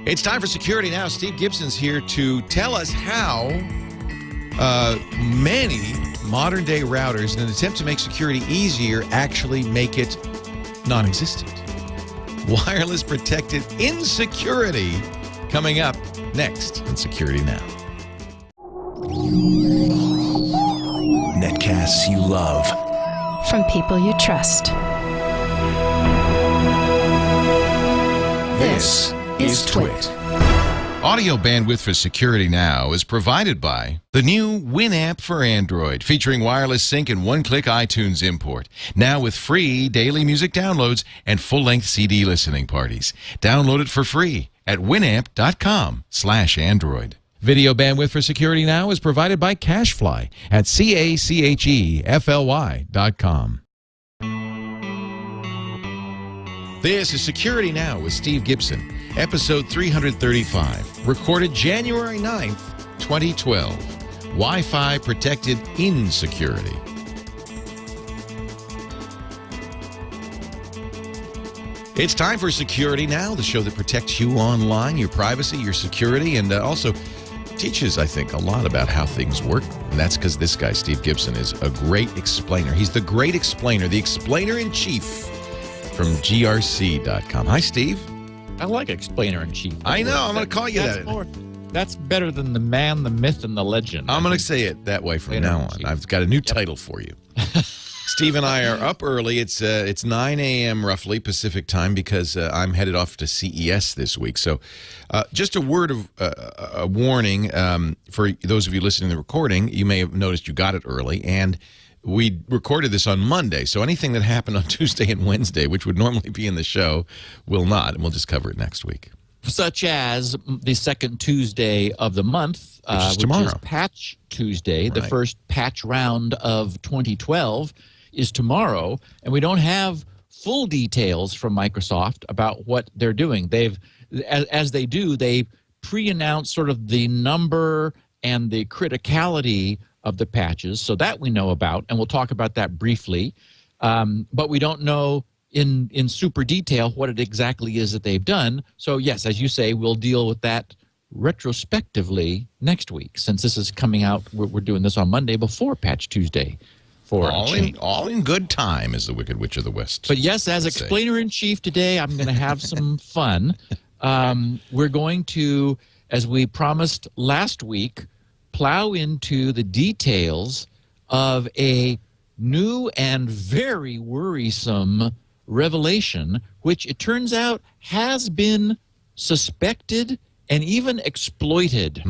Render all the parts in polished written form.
It's time for Security Now. Steve Gibson's here to tell us how many modern-day routers, in an attempt to make security easier, actually make it non-existent. Wireless protected insecurity coming up next on Security Now. Netcasts you love. From people you trust. This is Twit. Audio bandwidth for Security Now is provided by the new Winamp for Android, featuring wireless sync and one-click iTunes import. Now with free daily music downloads and full-length CD listening parties. Download it for free at winamp.com/Android. Video bandwidth for Security Now is provided by CacheFly at CacheFly.com. This is Security Now with Steve Gibson, episode 335, recorded January 9th, 2012. Wi-Fi protected insecurity. It's time for Security Now, the show that protects you online, your privacy, your security, and also teaches, I think, a lot about how things work. And that's because this guy, Steve Gibson, is a great explainer. He's the great explainer, the explainer-in-chief from grc.com. Hi, Steve. I like explainer-in-chief. I know. I'm going to call you that. That's better than the man, the myth, and the legend. I'm going to say it that way from now on. I've got a new title for you. Steve and I are up early. It's 9 a.m. roughly Pacific time because I'm headed off to CES this week. So just a word of a warning for those of you listening to the recording. You may have noticed you got it early, and we recorded this on Monday. So anything that happened on Tuesday and Wednesday, which would normally be in the show, will not, and we'll just cover it next week. Such as the second Tuesday of the month, which is tomorrow. Which is Patch Tuesday. Right. The first patch round of 2012 is tomorrow, and we don't have full details from Microsoft about what they're doing. They've, as they do, they pre-announce sort of the number and the criticality of the patches, so that we know about, and we'll talk about that briefly. But we don't know in super detail what it exactly is that they've done. So yes, as you say, we'll deal with that retrospectively next week, since this is coming out. We're doing this on Monday before Patch Tuesday. All in good time, as the Wicked Witch of the West. But yes, as explainer-in-chief today, I'm going to have some fun. We're going to, as we promised last week, plow into the details of a new and very worrisome revelation, which it turns out has been suspected and even exploited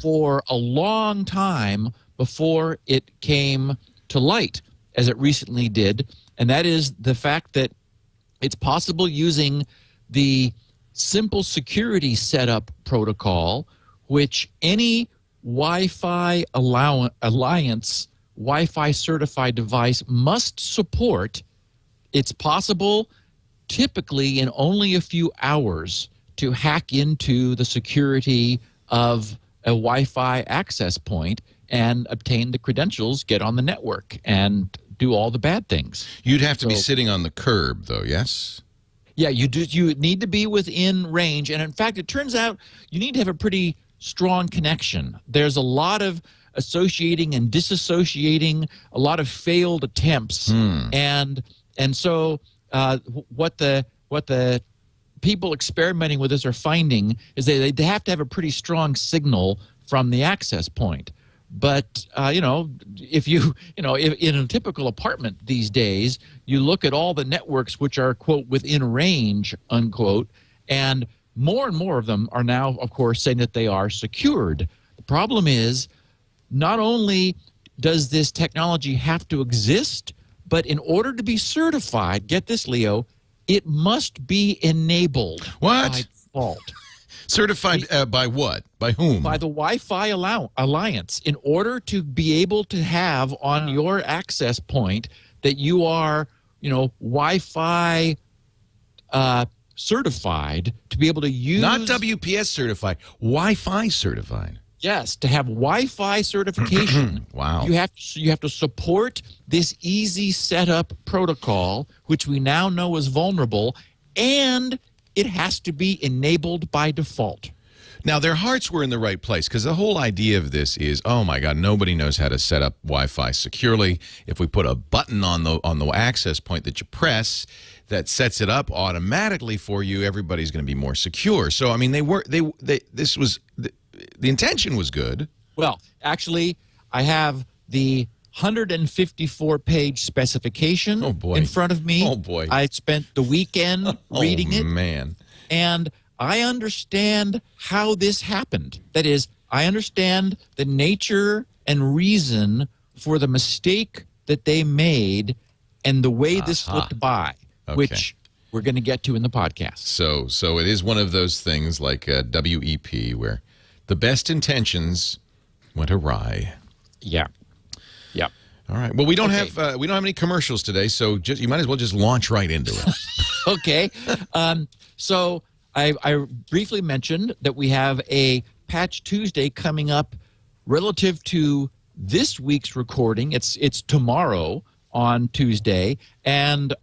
for a long time before it came to light, as it recently did, and that is the fact that it's possible using the simple security setup protocol, which any Wi-Fi Alliance Wi-Fi certified device must support. It's possible, typically in only a few hours, to hack into the security of a Wi-Fi access point and obtain the credentials, get on the network, and do all the bad things. You'd have to be sitting on the curb, though, yes? Yeah, you do. You need to be within range, and in fact, it turns out you need to have a pretty strong connection. There's a lot of associating and disassociating, a lot of failed attempts, and so what the people experimenting with this are finding is they have to have a pretty strong signal from the access point. But if in a typical apartment these days, you look at all the networks which are, quote, within range, unquote, and more of them are now, of course, saying that they are secured. The problem is, not only does this technology have to exist, but in order to be certified, get this, Leo, it must be enabled by default. Certified by what? By whom? By the Wi-Fi Alliance. In order to be able to have on your access point that you are, Wi-Fi certified, to be able to use... Not WPS certified, Wi-Fi certified. Yes, to have Wi-Fi certification. Wow. You have to support this easy setup protocol, which we now know is vulnerable, and it has to be enabled by default. Now, their hearts were in the right place, because the whole idea of this is, oh my God, nobody knows how to set up Wi-Fi securely. If we put a button on the access point that you press that sets it up automatically for you, everybody's going to be more secure. So, I mean, the intention was good. Well, actually, I have the 154-page specification in front of me. Oh, boy. I spent the weekend reading it. Oh, man. And I understand how this happened. That is, I understand the nature and reason for the mistake that they made and the way this slipped by, which we're going to get to in the podcast. So it is one of those things like WEP where the best intentions went awry. Yeah. Yeah. All right. Well, we don't have any commercials today, so you might as well just launch right into it. Okay. So I briefly mentioned that we have a Patch Tuesday coming up relative to this week's recording. It's tomorrow on Tuesday, and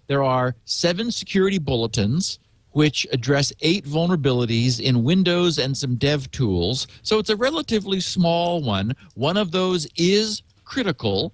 there are 7 security bulletins which address 8 vulnerabilities in Windows and some dev tools. So it's a relatively small one. One of those is critical.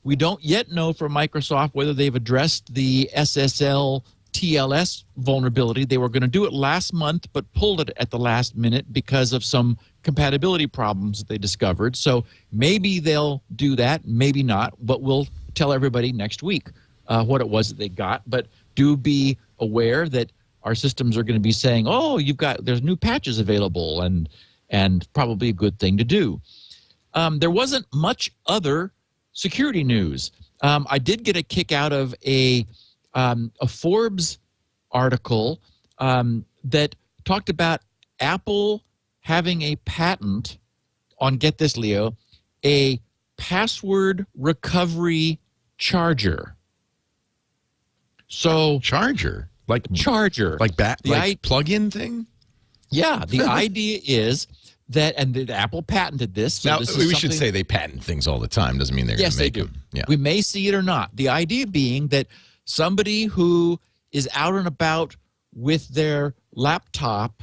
We don't yet know from Microsoft whether they've addressed the SSL TLS vulnerability. They were going to do it last month, but pulled it at the last minute because of some compatibility problems that they discovered. So maybe they'll do that, maybe not, but we'll tell everybody next week what it was that they got. But do be aware that our systems are going to be saying, oh, there's new patches available, and probably a good thing to do. There wasn't much other security news. I did get a kick out of a Forbes article that talked about Apple having a patent on, get this, Leo, a password recovery charger. So Charger? Like plug-in thing? Yeah, the idea is that, and Apple patented this. So now, this we should say they patent things all the time. Doesn't mean they're going to make them. Yeah. We may see it or not. The idea being that somebody who is out and about with their laptop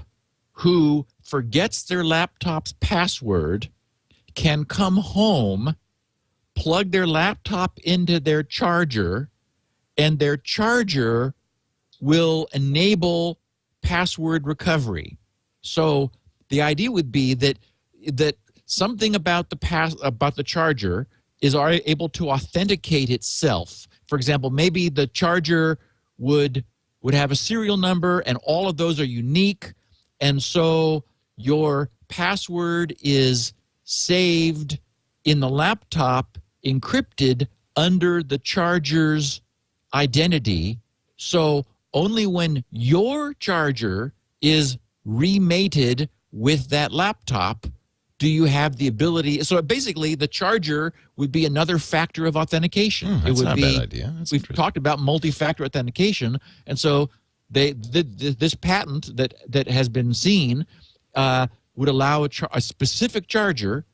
who forgets their laptop's password can come home, plug their laptop into their charger, and their charger will enable password recovery. So the idea would be that something about the charger is able to authenticate itself. For example, maybe the charger would have a serial number, and all of those are unique, and so your password is saved in the laptop, encrypted under the charger's identity. So only when your charger is remated with that laptop do you have the ability. So basically, the charger would be another factor of authentication. That's not a bad idea. We've talked about multi-factor authentication, and so this patent that has been seen would allow a specific charger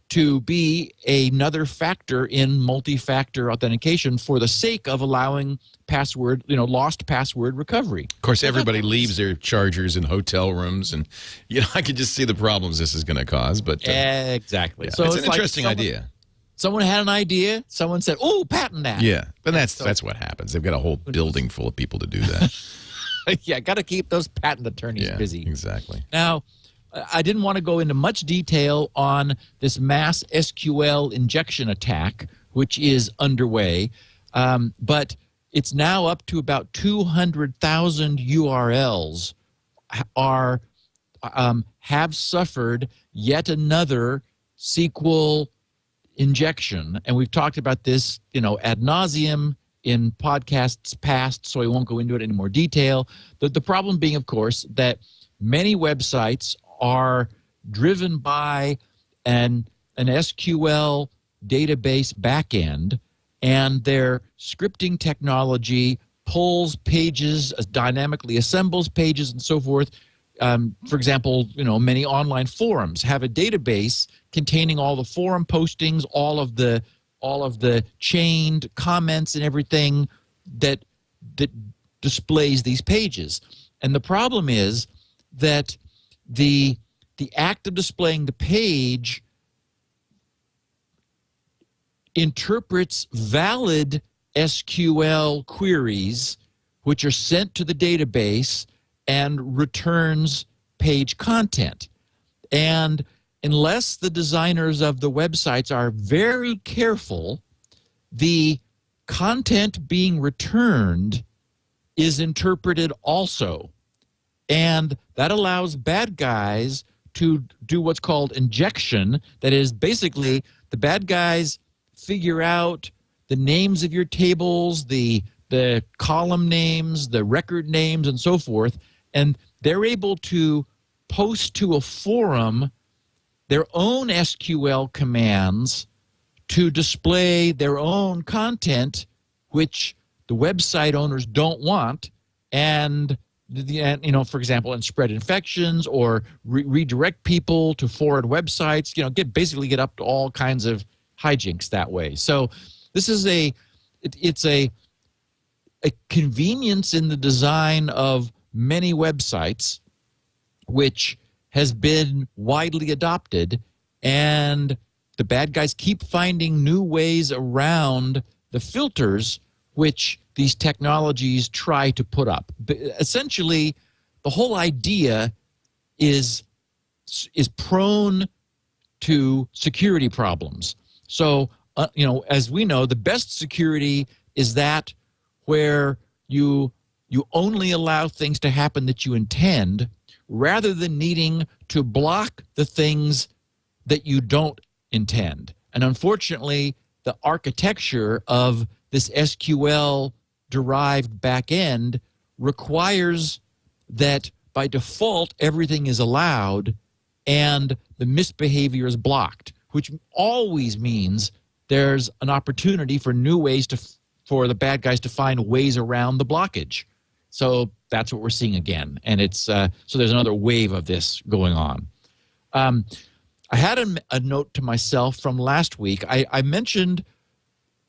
to be another factor in multi-factor authentication for the sake of allowing lost password recovery. Of course, everybody leaves their chargers in hotel rooms, and I could just see the problems this is going to cause. But exactly. Yeah, So it's an interesting idea. Someone had an idea. Someone said, "Oh, patent that." Yeah, but that's what happens. They've got a whole building full of people to do that. Yeah, got to keep those patent attorneys busy. Exactly. Now, I didn't want to go into much detail on this mass SQL injection attack, which is underway, but it's now up to about 200,000 URLs have suffered yet another SQL injection, and we've talked about this, ad nauseum in podcasts past, so I won't go into it in any more detail. The problem being, of course, that many websites are driven by an SQL database backend, and their scripting technology pulls pages, dynamically assembles pages, and so forth. For example, many online forums have a database containing all the forum postings, all of the chained comments and everything that displays these pages. And the problem is that the act of displaying the page interprets valid SQL queries, which are sent to the database, and returns page content. And unless the designers of the websites are very careful, the content being returned is interpreted also. And that allows bad guys to do what's called injection. That is, basically, the bad guys figure out the names of your tables, the column names, the record names, and so forth, and they're able to post to a forum their own SQL commands to display their own content, which the website owners don't want, and for example, and spread infections or redirect people to forward websites. Basically get up to all kinds of hijinks that way. So this is it's a convenience in the design of many websites, which has been widely adopted, and the bad guys keep finding new ways around the filters which these technologies try to put up. But essentially, the whole idea is prone to security problems. So, as we know, the best security is that where you only allow things to happen that you intend, rather than needing to block the things that you don't intend. And unfortunately, the architecture of this SQL-derived backend requires that by default everything is allowed and the misbehavior is blocked, which always means there's an opportunity for new ways for the bad guys to find ways around the blockage. So that's what we're seeing again, and it's so there's another wave of this going on. I had a note to myself from last week. I mentioned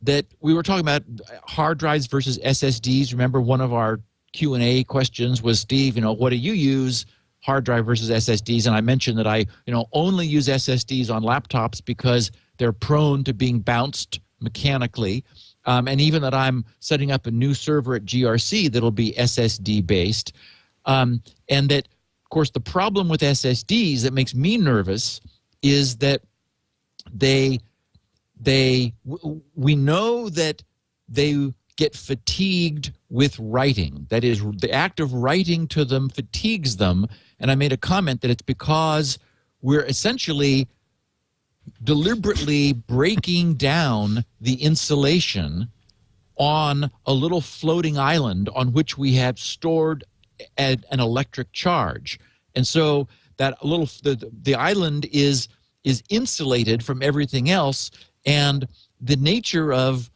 that we were talking about hard drives versus SSDs. Remember, one of our Q&A questions was, Steve, what do you use, hard drive versus SSDs? And I mentioned that I only use SSDs on laptops because they're prone to being bounced mechanically. And even that I'm setting up a new server at GRC that'll be SSD-based. And that, of course, the problem with SSDs that makes me nervous is that we know that they get fatigued with writing. That is, the act of writing to them fatigues them. And I made a comment that it's because we're essentially deliberately breaking down the insulation on a little floating island on which we have stored an electric charge. And so that the island is insulated from everything else, and the nature of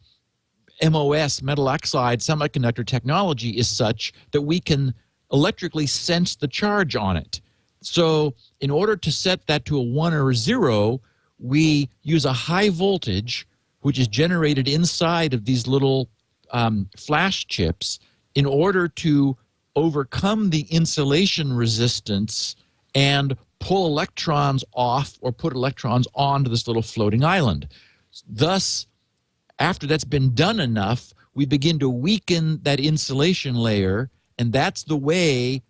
MOS, metal oxide semiconductor technology, is such that we can electrically sense the charge on it. So in order to set that to a 1 or a 0, we use a high voltage, which is generated inside of these little flash chips, in order to overcome the insulation resistance and pull electrons off or put electrons onto this little floating island. Thus, after that's been done enough, we begin to weaken that insulation layer, and that's the way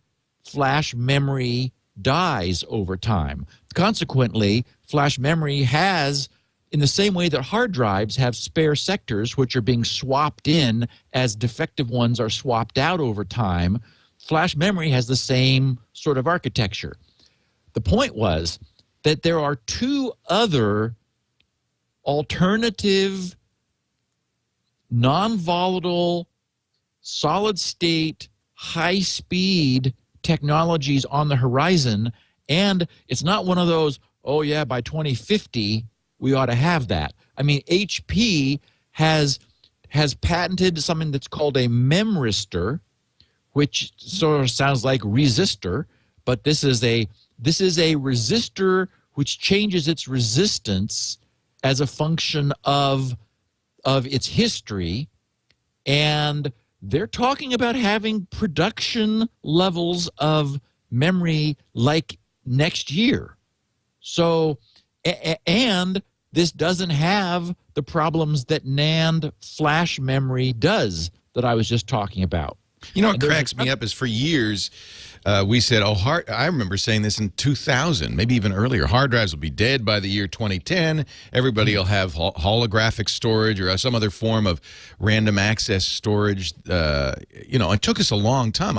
flash memory dies over time. Consequently, flash memory has, in the same way that hard drives have spare sectors which are being swapped in as defective ones are swapped out over time, flash memory has the same sort of architecture. The point was that there are two other alternative, non-volatile, solid-state, high-speed technologies on the horizon, and it's not one of those, oh yeah, by 2050 we ought to have that. I mean, HP has patented something that's called a memristor, which sort of sounds like resistor, but this is a resistor which changes its resistance as a function of its history, and they're talking about having production levels of memory like next year. So, and this doesn't have the problems that NAND flash memory does that I was just talking about. You know what cracks me up is for years we said, I remember saying this in 2000, maybe even earlier, hard drives will be dead by the year 2010. Everybody will have holographic storage or some other form of random access storage. It took us a long time.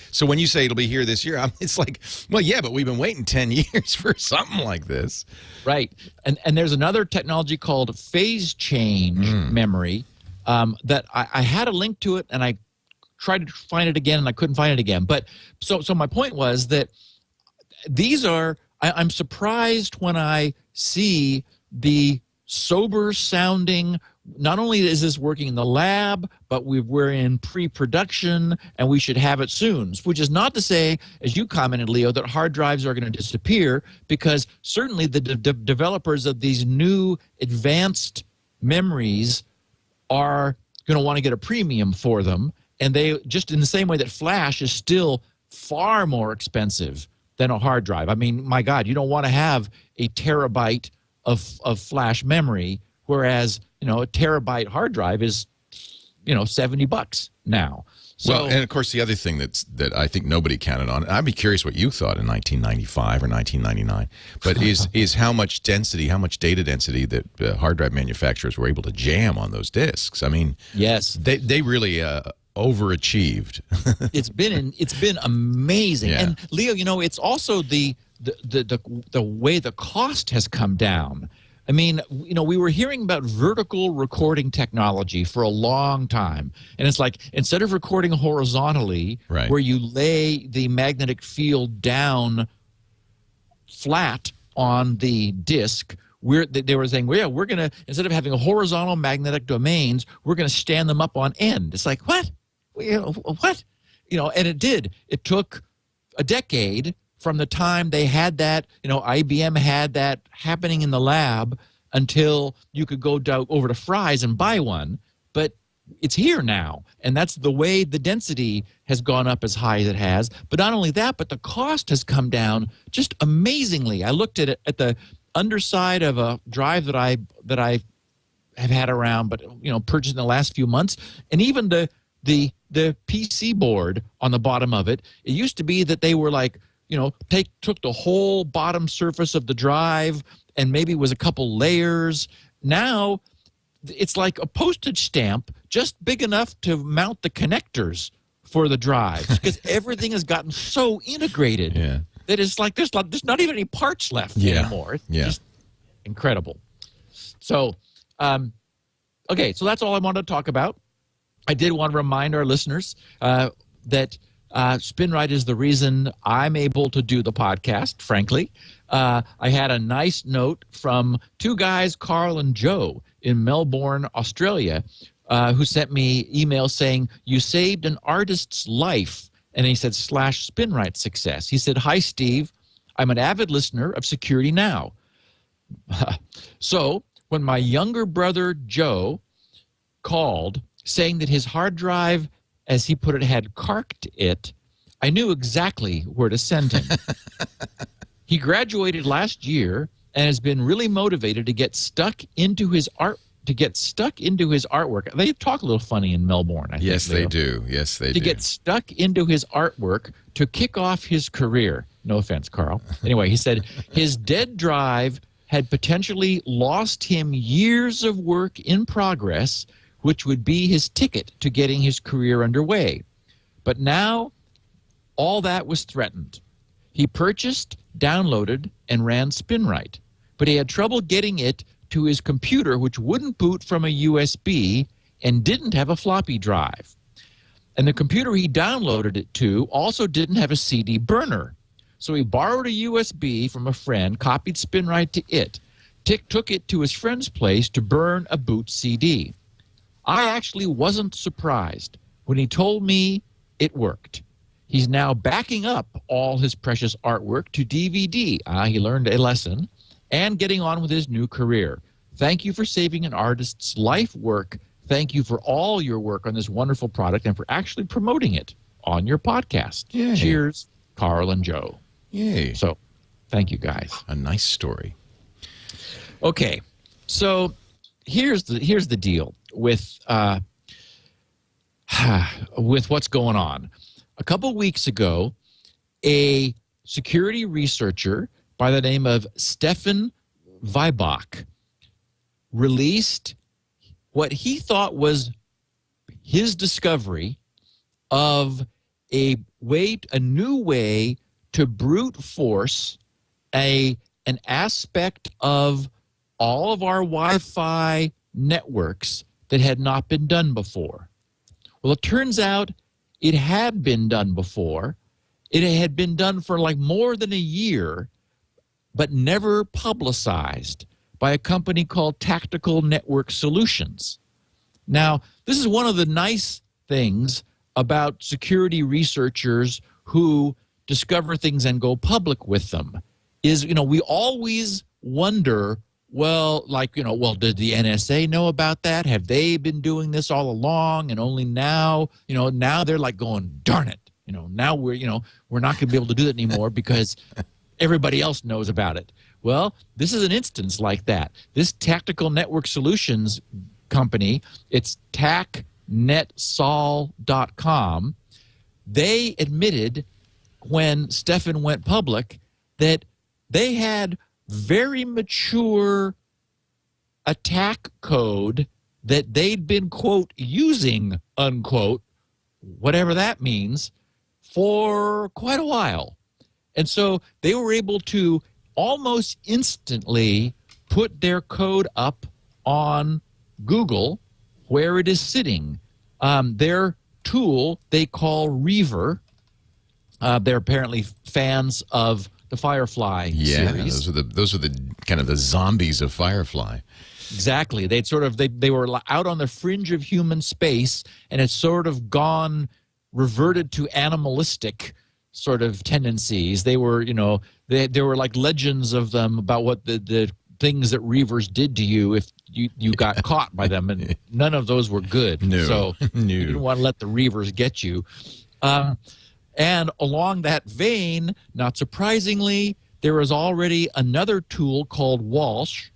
So when you say it'll be here this year, it's like, well, yeah, but we've been waiting 10 years for something like this. Right. And there's another technology called phase change memory that I had a link to it, and I tried to find it again, and I couldn't find it again. But so my point was that these are, I'm surprised when I see the sober-sounding, not only is this working in the lab, but we're in pre-production, and we should have it soon, which is not to say, as you commented, Leo, that hard drives are going to disappear, because certainly the developers of these new advanced memories are going to want to get a premium for them. And they, just in the same way that flash is still far more expensive than a hard drive. I mean, my God, you don't want to have a terabyte of flash memory, whereas, a terabyte hard drive is, $70 now. So, well, and of course, the other thing that I think nobody counted on, I'd be curious what you thought in 1995 or 1999, but is how much density, how much data density that hard drive manufacturers were able to jam on those disks. I mean, yes, they really overachieved. It's been amazing. Yeah. And Leo, it's also the way the cost has come down. I mean, we were hearing about vertical recording technology for a long time. And it's like, instead of recording horizontally, right, where you lay the magnetic field down flat on the disk, they were saying, well, yeah, we're going to, instead of having horizontal magnetic domains, we're going to stand them up on end. It's like, what? What? And it did. It took a decade from the time they had that, IBM had that happening in the lab until you could go over to Fry's and buy one. But it's here now. And that's the way the density has gone up as high as it has. But not only that, but the cost has come down just amazingly. I looked at it at the underside of a drive that I have had around, but purchased in the last few months, and even the PC board on the bottom of it. It used to be that they were like, took the whole bottom surface of the drive and maybe was a couple layers. Now it's like a postage stamp, just big enough to mount the connectors for the drives, because everything has gotten so integrated. Yeah. That it's like there's not even any parts left anymore. It's just incredible. So, okay, so that's all I wanted to talk about. I did want to remind our listeners that Spinrite is the reason I'm able to do the podcast, frankly. I had a nice note from two guys, Carl and Joe, in Melbourne, Australia, who sent me emails saying, you saved an artist's life. And he said, /Spinrite success. He said, hi, Steve. I'm an avid listener of Security Now. So when my younger brother, Joe, called saying that his hard drive, as he put it, had carked it, I knew exactly where to send him. He graduated last year and has been really motivated to get stuck into his artwork. They talk a little funny in Melbourne, I think. Yes, they do. Yes, they do. To get stuck into his artwork to kick off his career. No offense, Carl. Anyway, he said his dead drive had potentially lost him years of work in progress, which would be his ticket to getting his career underway. But now all that was threatened. He purchased, downloaded, and ran Spinrite, but he had trouble getting it to his computer, which wouldn't boot from a USB and didn't have a floppy drive. And the computer he downloaded it to also didn't have a CD burner. So he borrowed a USB from a friend, copied Spinrite to it, took it to his friend's place to burn a boot CD. I actually wasn't surprised when he told me it worked. He's now backing up all his precious artwork to DVD. He learned a lesson. And getting on with his new career. Thank you for saving an artist's life work. thank you for all your work on this wonderful product and for actually promoting it on your podcast. Yay. Cheers, Carl and Joe. Yay. So, thank you guys. A nice story. Okay, so here's the deal with what's going on. A couple weeks ago, a security researcher by the name of Stefan Weibach released what he thought was his discovery of a new way to brute force an aspect of all of our Wi-Fi networks that had not been done before. Well, it turns out it had been done before. It had been done for like more than a year, but never publicized by a company called Tactical Network Solutions. Now, this is one of the nice things about security researchers who discover things and go public with them is, we always wonder, well, did the NSA know about that? Have they been doing this all along and only now, now they're like going, darn it, now we're not going to be able to do that anymore because everybody else knows about it. Well, this is an instance like that. This Tactical Network Solutions company, it's tacnetsol.com. They admitted when Stefan went public that they had very mature attack code that they'd been, quote, using, unquote, whatever that means, for quite a while. And so they were able to almost instantly put their code up on Google where it is sitting. Their tool they call Reaver. They're apparently fans of the Firefly series. Those are the kind of the zombies of Firefly. Exactly. They were out on the fringe of human space, and it's sort of reverted to animalistic sort of tendencies. They were, there were like legends of them about what the things that Reavers did to you if you got caught by them, and none of those were good. No. So you didn't want to let the Reavers get you. And along that vein, not surprisingly, there was already another tool called Walsh.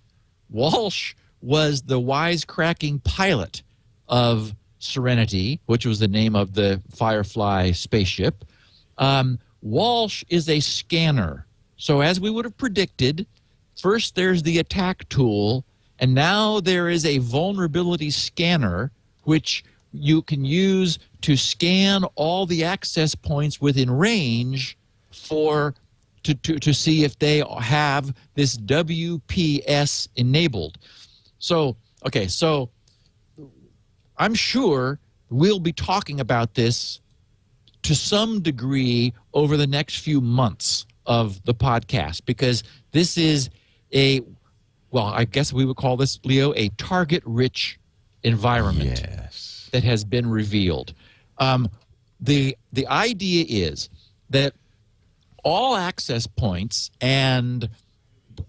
Walsh was the wisecracking pilot of Serenity, which was the name of the Firefly spaceship. Walsh is a scanner. So as we would have predicted, first there's the attack tool, and now there is a vulnerability scanner, which you can use to scan all the access points within range to see if they have this WPS enabled. So I'm sure we'll be talking about this to some degree over the next few months of the podcast, because this is I guess we would call this, Leo, a target-rich environment. Yes. That has been revealed. The idea is that all access points and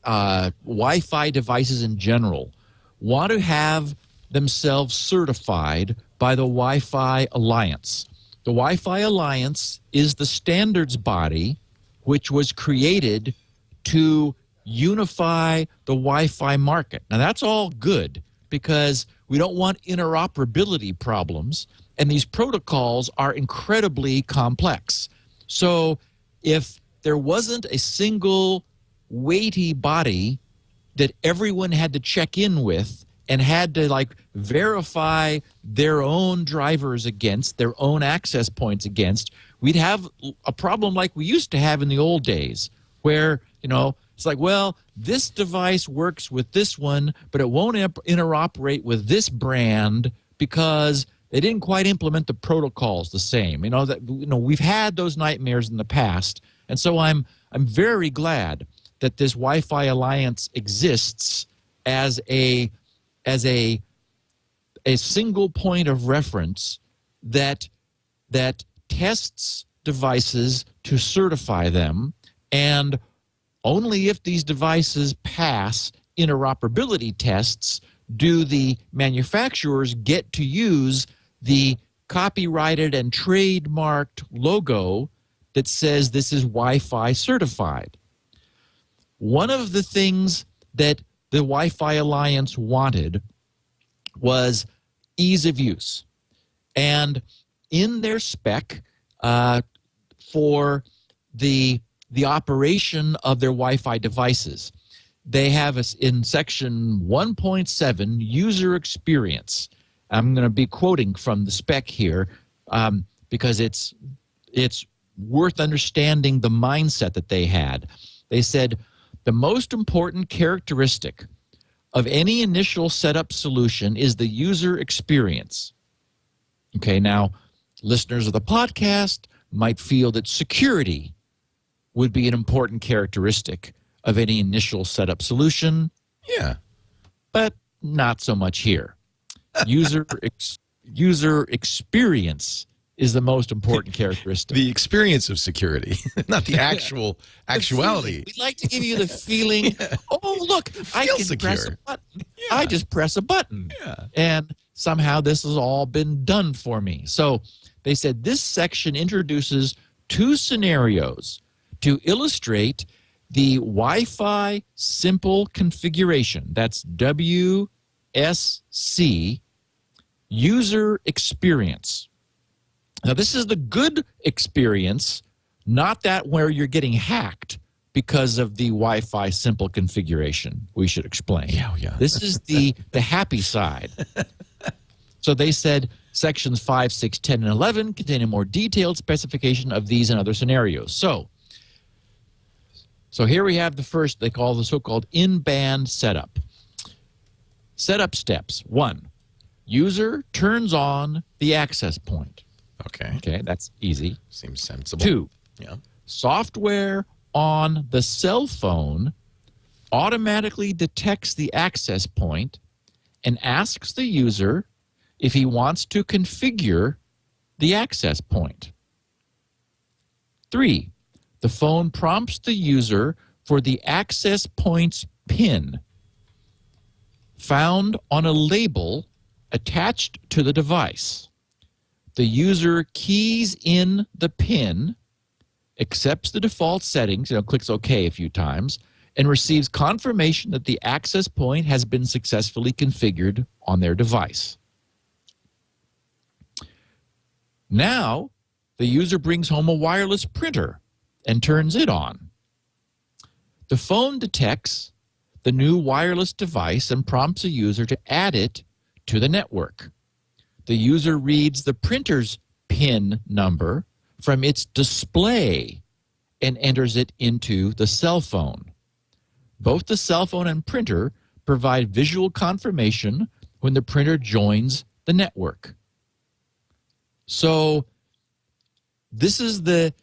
Wi-Fi devices in general want to have themselves certified by the Wi-Fi Alliance. The Wi-Fi Alliance is the standards body which was created to unify the Wi-Fi market. Now, that's all good because we don't want interoperability problems, and these protocols are incredibly complex. So if there wasn't a single weighty body that everyone had to check in with and had to verify their own drivers against, their own access points against, we'd have a problem like we used to have in the old days where, it's like, well, this device works with this one, but it won't interoperate with this brand because they didn't quite implement the protocols the same. We've had those nightmares in the past, and so I'm very glad that this Wi-Fi Alliance exists as a single point of reference that tests devices to certify them, and only if these devices pass interoperability tests do the manufacturers get to use the copyrighted and trademarked logo that says this is Wi-Fi certified. One of the things that the Wi-Fi Alliance wanted was ease of use. And in their spec for the operation of their Wi-Fi devices, they have in section 1.7 user experience. I'm going to be quoting from the spec here because it's worth understanding the mindset that they had. They said the most important characteristic of any initial setup solution is the user experience. Okay, now listeners of the podcast might feel that security would be an important characteristic of any initial setup solution. Yeah. But not so much here. User experience is the most important characteristic. The experience of security, not the actuality. We'd like to give you the feeling, oh, look, I can secure. press a button. Yeah. I just press a button. Yeah. And somehow this has all been done for me. So they said this section introduces two scenarios to illustrate the Wi-Fi simple configuration. That's WSC, user experience. Now, this is the good experience, not that where you're getting hacked because of the Wi-Fi simple configuration, we should explain. Yeah. This is the happy side. So they said sections 5, 6, 10, and 11 contain a more detailed specification of these and other scenarios. So here we have the first, they call the so-called in-band setup. Setup steps. 1, user turns on the access point. Okay, that's easy. Seems sensible. 2, Yeah. software on the cell phone automatically detects the access point and asks the user if he wants to configure the access point. 3, the phone prompts the user for the access point's PIN found on a label attached to the device. The user keys in the PIN, accepts the default settings, clicks OK a few times, and receives confirmation that the access point has been successfully configured on their device. Now, the user brings home a wireless printer and turns it on. The phone detects the new wireless device and prompts a user to add it to the network. The user reads the printer's PIN number from its display and enters it into the cell phone. Both the cell phone and printer provide visual confirmation when the printer joins the network. So this is the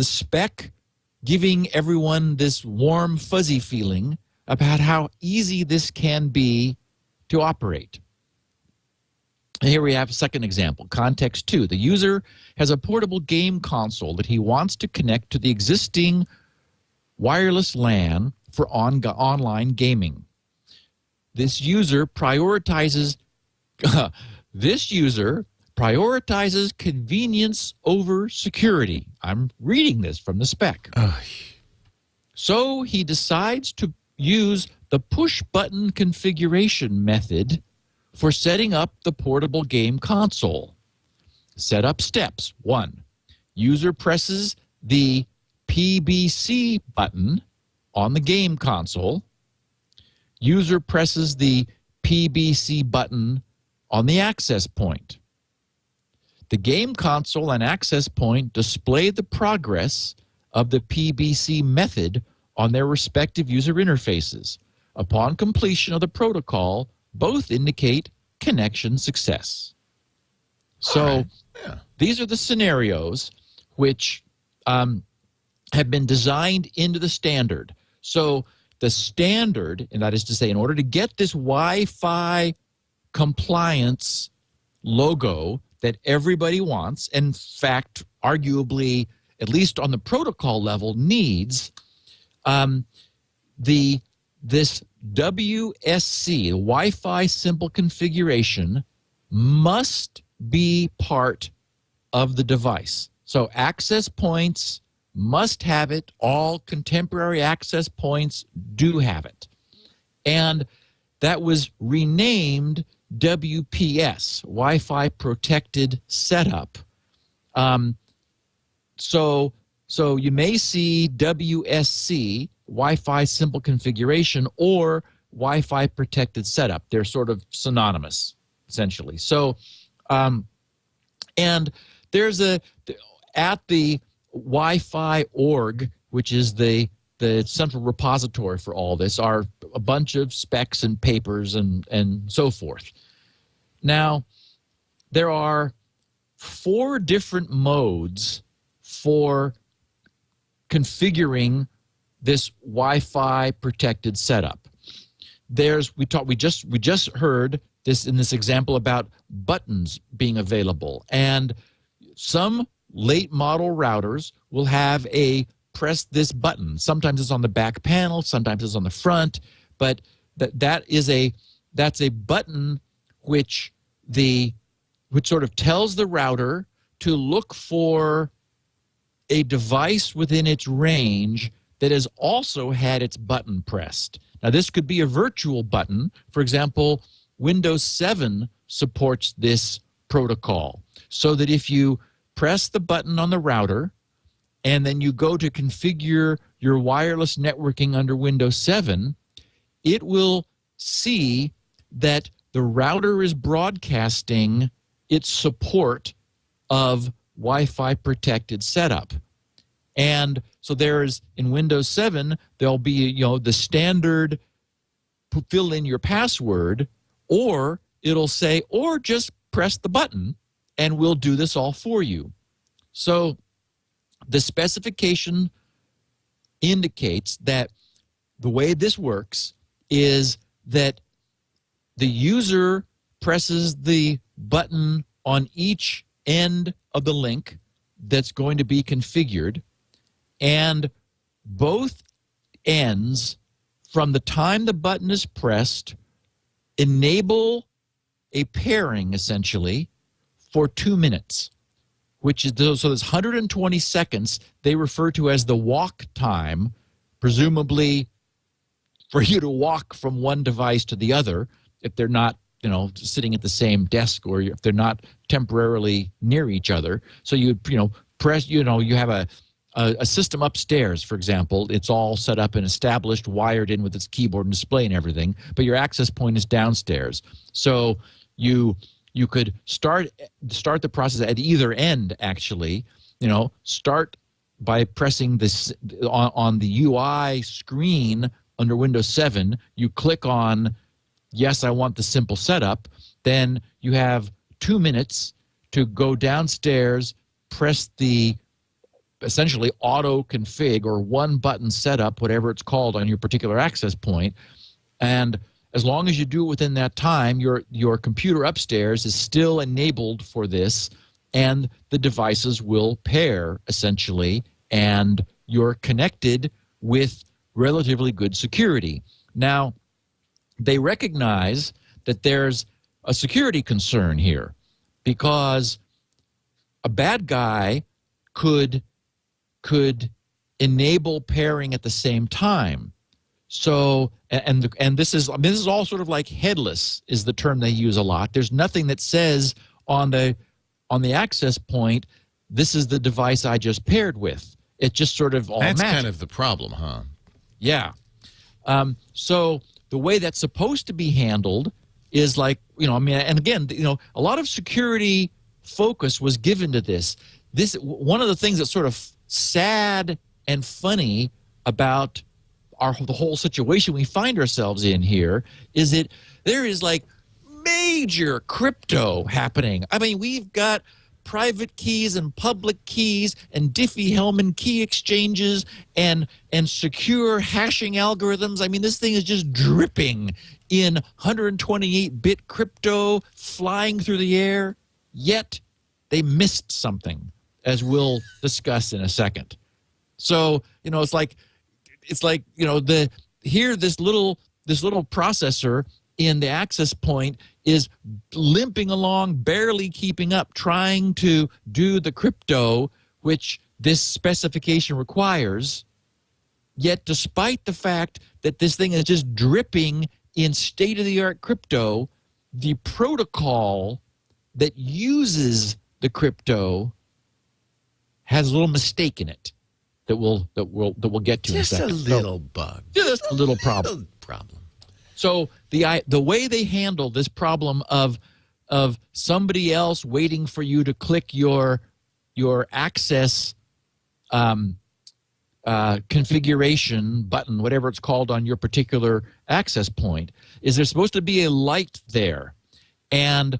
spec giving everyone this warm, fuzzy feeling about how easy this can be to operate. And here we have a second example, context 2. The user has a portable game console that he wants to connect to the existing wireless LAN for online gaming. This user prioritizes convenience over security. I'm reading this from the spec. So he decides to use the push-button configuration method for setting up the portable game console. Setup steps. 1, user presses the PBC button on the game console. User presses the PBC button on the access point. The game console and access point display the progress of the PBC method on their respective user interfaces. Upon completion of the protocol, both indicate connection success. So these are the scenarios which have been designed into the standard. So the standard, and that is to say, in order to get this Wi-Fi compliance logo that everybody wants, in fact, arguably, at least on the protocol level, needs, this WSC, Wi-Fi simple configuration, must be part of the device. So access points must have it. All contemporary access points do have it. And that was renamed WPS, Wi-Fi Protected Setup. So you may see WSC, Wi-Fi Simple Configuration, or Wi-Fi Protected Setup. They're sort of synonymous, essentially. So, and there's at the Wi-Fi org, which is the central repository for all this, are a bunch of specs and papers and so forth. Now, there are 4 different modes for configuring this Wi-Fi protected setup. We just heard this in this example about buttons being available, and some late model routers will have a press this button. Sometimes it's on the back panel, sometimes it's on the front, but that's a button which sort of tells the router to look for a device within its range that has also had its button pressed. Now, this could be a virtual button. For example, Windows 7 supports this protocol, so that if you press the button on the router and then you go to configure your wireless networking under Windows 7, it will see that the router is broadcasting its support of Wi-Fi protected setup. And so there's, in Windows 7, there'll be, the standard fill in your password, or it'll say, or just press the button and we'll do this all for you. So the specification indicates that the way this works is that the user presses the button on each end of the link that's going to be configured, and both ends, from the time the button is pressed, enable a pairing, essentially, for 2 minutes, which is, so there's 120 seconds they refer to as the walk time, presumably for you to walk from one device to the other if they're not, sitting at the same desk, or if they're not temporarily near each other. So you press, you have a system upstairs, for example. It's all set up and established, wired in with its keyboard and display and everything, but your access point is downstairs. So you could start the process at either end, actually. Start by pressing this on the UI screen under Windows 7. You click on, yes, I want the simple setup. Then you have 2 minutes to go downstairs, press the essentially auto config or one button setup, whatever it's called on your particular access point. And as long as you do it within that time, your computer upstairs is still enabled for this, and the devices will pair, essentially, and you're connected with relatively good security. Now, they recognize that there's a security concern here, because a bad guy could enable pairing at the same time. So, and this is all sort of like headless is the term they use a lot. There's nothing that says on the access point, this is the device I just paired with. It just sort of all That's matches. kind of the problem, huh? Yeah. So the way that's supposed to be handled is like, and again, a lot of security focus was given to this. One of the things that's sort of sad and funny about the whole situation we find ourselves in here is that there is like major crypto happening. I mean, we've got private keys and public keys and Diffie-Hellman key exchanges and secure hashing algorithms. I mean, this thing is just dripping in 128-bit crypto flying through the air, yet they missed something, as we'll discuss in a second. So, it's like this this little processor in the access point is limping along, barely keeping up, trying to do the crypto which this specification requires. Yet despite the fact that this thing is just dripping in state-of-the-art crypto, the protocol that uses the crypto has a little mistake in it that we'll get to Just in a second. a little bug. Just a little problem. Little problem. So the way they handle this problem of somebody else waiting for you to click your access configuration button, whatever it's called on your particular access point, is there's supposed to be a light there, and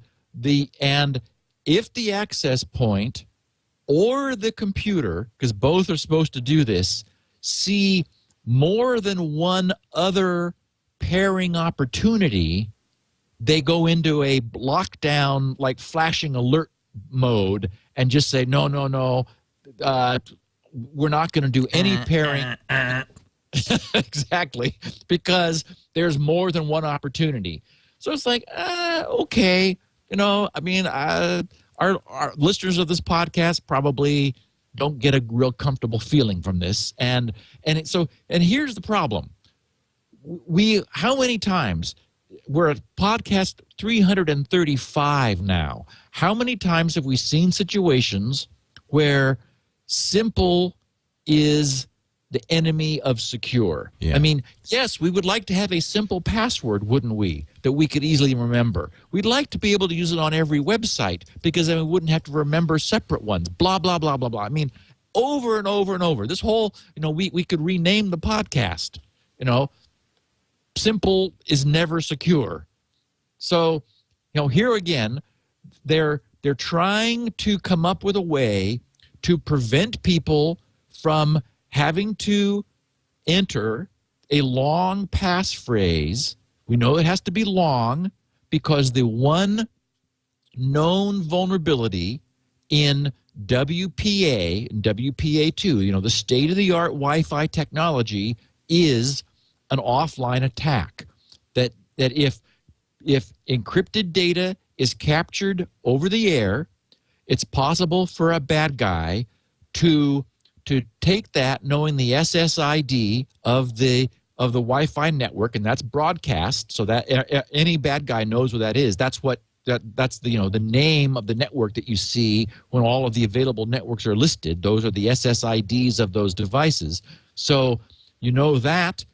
if the access point or the computer, because both are supposed to do this, see more than one other pairing opportunity, they go into a lockdown, like flashing alert mode, and just say, no, we're not going to do any pairing. Exactly, because there's more than one opportunity. So it's like, okay, our listeners of this podcast probably don't get a real comfortable feeling from this, and here's the problem. How many times, we're at podcast 335 now, how many times have we seen situations where simple is the enemy of secure? Yeah. I mean, yes, we would like to have a simple password, wouldn't we, that we could easily remember. We'd like to be able to use it on every website because then we wouldn't have to remember separate ones, blah, blah, blah, blah, blah. I mean, over and over and over. This whole, we could rename the podcast, simple is never secure. So, here again, they're trying to come up with a way to prevent people from having to enter a long passphrase. We know it has to be long because the one known vulnerability in WPA and WPA2, the state-of-the-art Wi-Fi technology, is an offline attack. That if encrypted data is captured over the air, it's possible for a bad guy to take that, knowing the SSID of the Wi-Fi network, and that's broadcast, so that any bad guy knows what that is. That's the name of the network that you see when all of the available networks are listed. Those are the SSIDs of those devices. So you know that,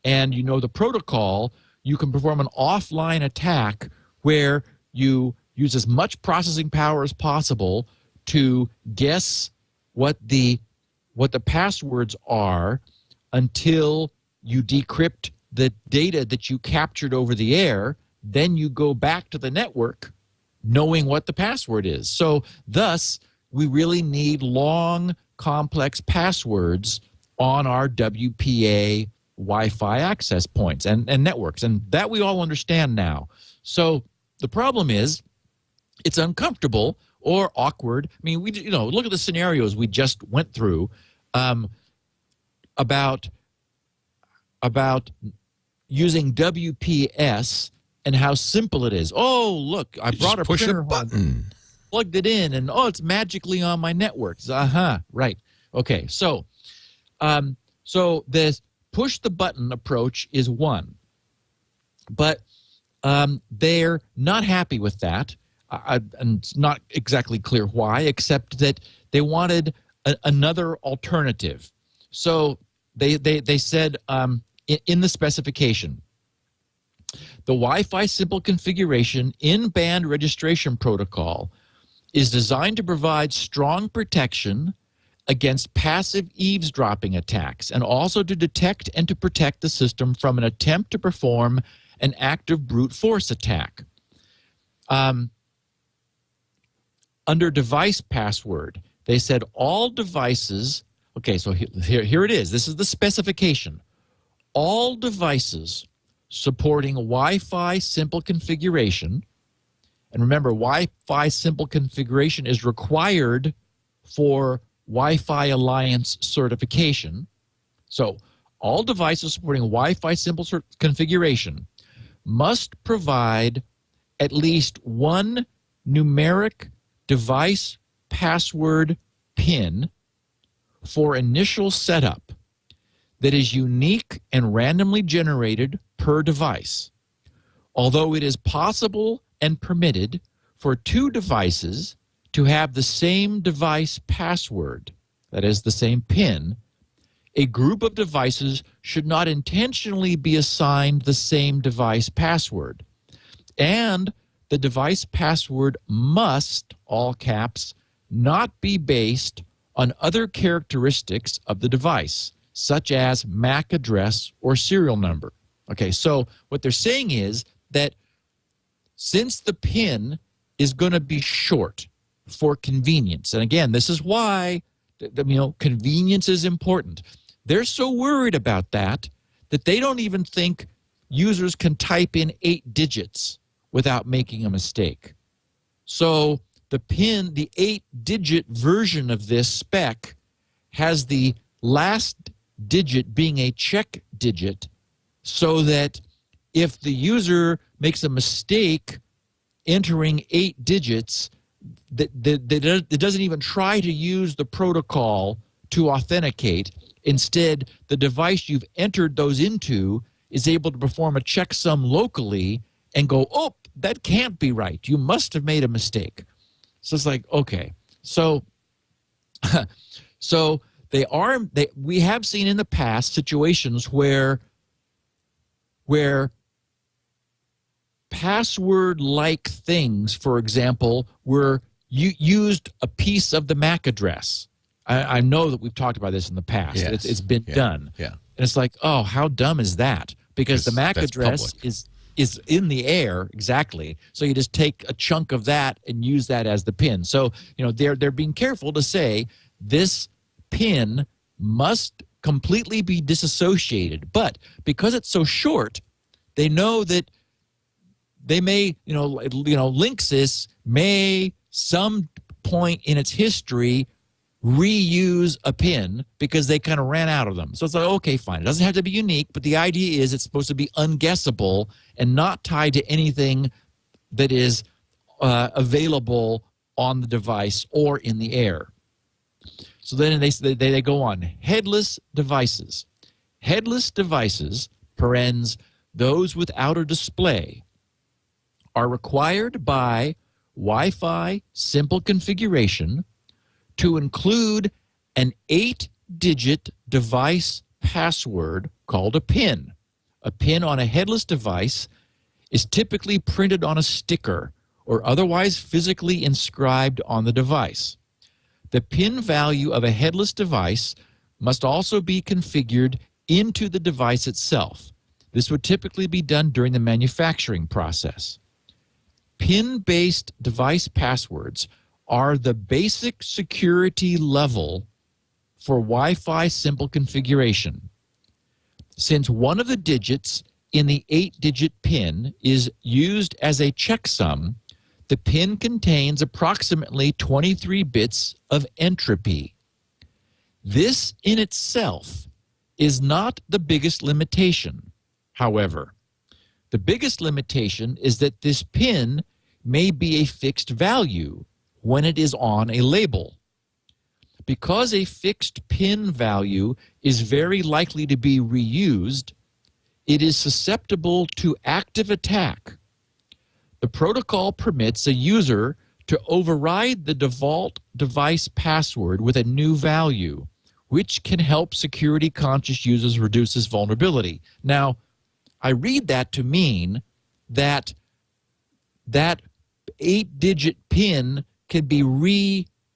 and you know the protocol. You can perform an offline attack where you use as much processing power as possible to guess what the passwords are until you decrypt the data that you captured over the air. Then you go back to the network knowing what the password is. So thus, we really need long, complex passwords on our WPA Wi-Fi access points and networks, and that we all understand now. So the problem is, it's uncomfortable or awkward. I mean, look at the scenarios we just went through about using WPS and how simple it is. Oh, look, I brought a printer, button, plugged it in, and it's magically on my network. Right. Okay, so this push the button approach is one, but they're not happy with that. And it's not exactly clear why, except that they wanted another alternative. So they said in the specification, the Wi-Fi simple configuration in-band registration protocol is designed to provide strong protection against passive eavesdropping attacks, and also to detect and to protect the system from an attempt to perform an active brute force attack. Under device password, they said all devices, okay, so here it is. This is the specification. All devices supporting Wi-Fi simple configuration, and remember, Wi-Fi simple configuration is required for Wi-Fi Alliance certification. So all devices supporting Wi-Fi simple configuration must provide at least one numeric device password PIN for initial setup that is unique and randomly generated per device. Although it is possible and permitted for two devices to have the same device password, that is the same PIN, a group of devices should not intentionally be assigned the same device password. And the device password must, all caps, not be based on other characteristics of the device, such as MAC address or serial number. Okay, so what they're saying is that since the PIN is going to be short for convenience, and again, this is why convenience is important. They're so worried about that they don't even think users can type in 8 digits without making a mistake. So the PIN, the 8-digit version of this spec, has the last digit being a check digit, so that if the user makes a mistake entering 8 digits, that doesn't even try to use the protocol to authenticate. Instead, the device you've entered those into is able to perform a checksum locally and go, oh, that can't be right. You must have made a mistake. So it's like, okay. So we have seen in the past situations where password-like things, for example, were used a piece of the MAC address. I know that we've talked about this in the past. Yes. It's been done. Yeah. And it's like, oh, how dumb is that? Because the MAC address is in the air, exactly. So you just take a chunk of that and use that as the PIN. So, they're being careful to say this PIN must completely be disassociated. But because it's so short, they know that they may, Linksys may some point in its history reuse a PIN because they kind of ran out of them. So it's like, okay, fine. It doesn't have to be unique, but the idea is it's supposed to be unguessable and not tied to anything that is available on the device or in the air. So then they go on. Headless devices. Headless devices, parens, those without a display, are required by Wi-Fi simple configuration to include an 8-digit device password called a PIN. A PIN on a headless device is typically printed on a sticker or otherwise physically inscribed on the device. The PIN value of a headless device must also be configured into the device itself. This would typically be done during the manufacturing process. PIN-based device passwords are the basic security level for Wi-Fi simple configuration. Since one of the digits in the 8-digit PIN is used as a checksum, the PIN contains approximately 23 bits of entropy. This in itself is not the biggest limitation. However, the biggest limitation is that this PIN may be a fixed value when it is on a label. Because a fixed PIN value is very likely to be reused, it is susceptible to active attack. The protocol permits a user to override the default device password with a new value, which can help security-conscious users reduce this vulnerability. Now, I read that to mean that that 8-digit PIN can be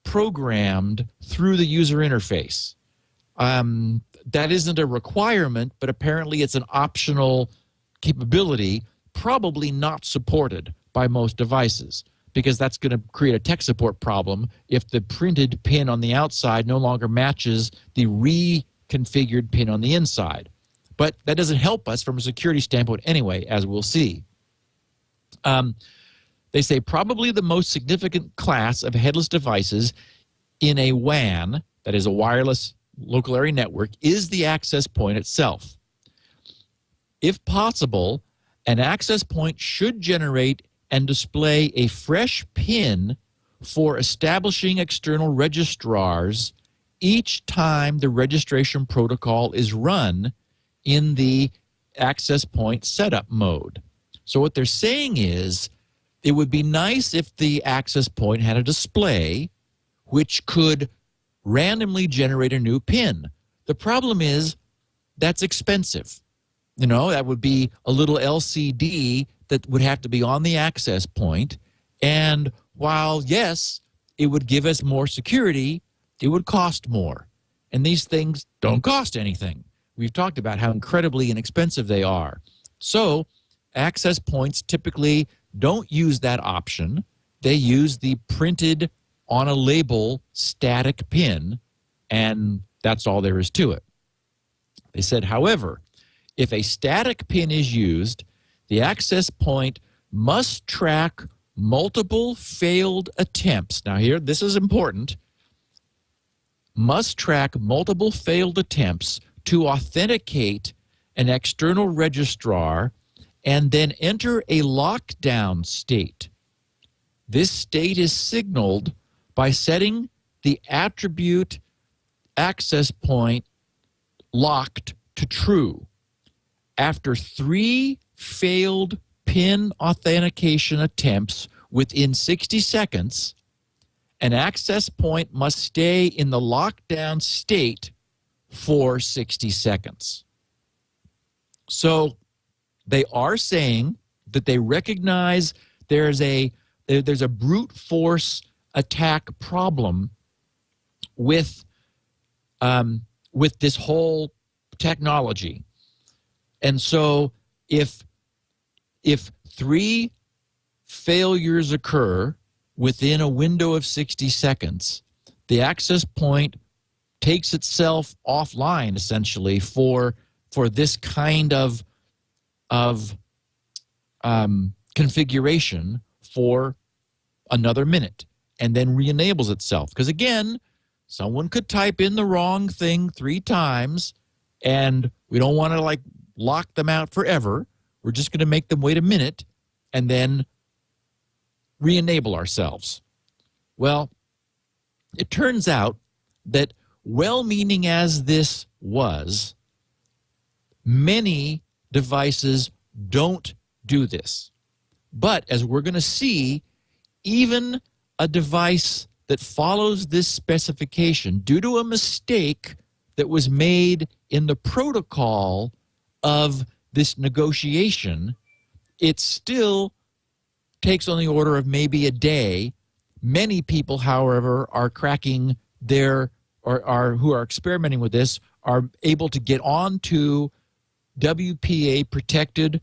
reprogrammed through the user interface. That isn't a requirement, but apparently it's an optional capability, probably not supported by most devices, because that's going to create a tech support problem if the printed PIN on the outside no longer matches the reconfigured PIN on the inside. But that doesn't help us from a security standpoint anyway, as we'll see. They say probably the most significant class of headless devices in a WAN, that is a wireless local area network is the access point itself. If possible, an access point should generate and display a fresh PIN for establishing external registrars each time the registration protocol is run in the access point setup mode. So what they're saying is it would be nice if the access point had a display which could randomly generate a new PIN. The problem is that's expensive. You know, that would be a little LCD that would have to be on the access point. And while, yes, it would give us more security, it would cost more. And these things don't cost anything. We've talked about how incredibly inexpensive they are. So access points typically don't use that option. They use the printed on a label static PIN, and that's all there is to it. They said, however, if a static PIN is used, the access point must track multiple failed attempts. Now here, this is important. Must track multiple failed attempts to authenticate an external registrar and then enter a lockdown state. This state is signaled by setting the attribute access point locked to true. After 3 failed PIN authentication attempts within 60 seconds, an access point must stay in the lockdown state for 60 seconds. So they are saying that they recognize there's a brute force attack problem with this whole technology. And so if 3 failures occur within a window of 60 seconds, the access point takes itself offline essentially for this kind of configuration for another minute and then re-enables itself. Because again, someone could type in the wrong thing 3 times and we don't want to like lock them out forever. We're just going to make them wait a minute and then re-enable ourselves. Well, it turns out that well-meaning as this was, many devices don't do this. But as we're going to see, even a device that follows this specification, due to a mistake that was made in the protocol of this negotiation, it still takes on the order of maybe a day. Many people, however, are cracking their, or who are experimenting with this, are able to get onto WPA protected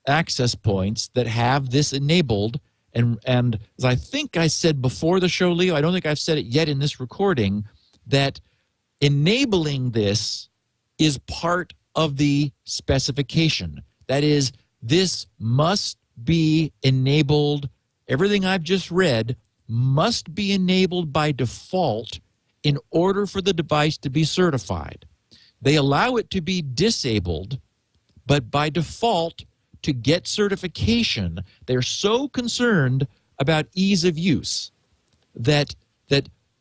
access points that have this enabled. And as I think I said before the show, Leo, I don't think I've said it yet in this recording, that enabling this is part of the specification. That is, this must be enabled. Everything I've just read must be enabled by default in order for the device to be certified. They allow it to be disabled, but by default, to get certification, they're so concerned about ease of use that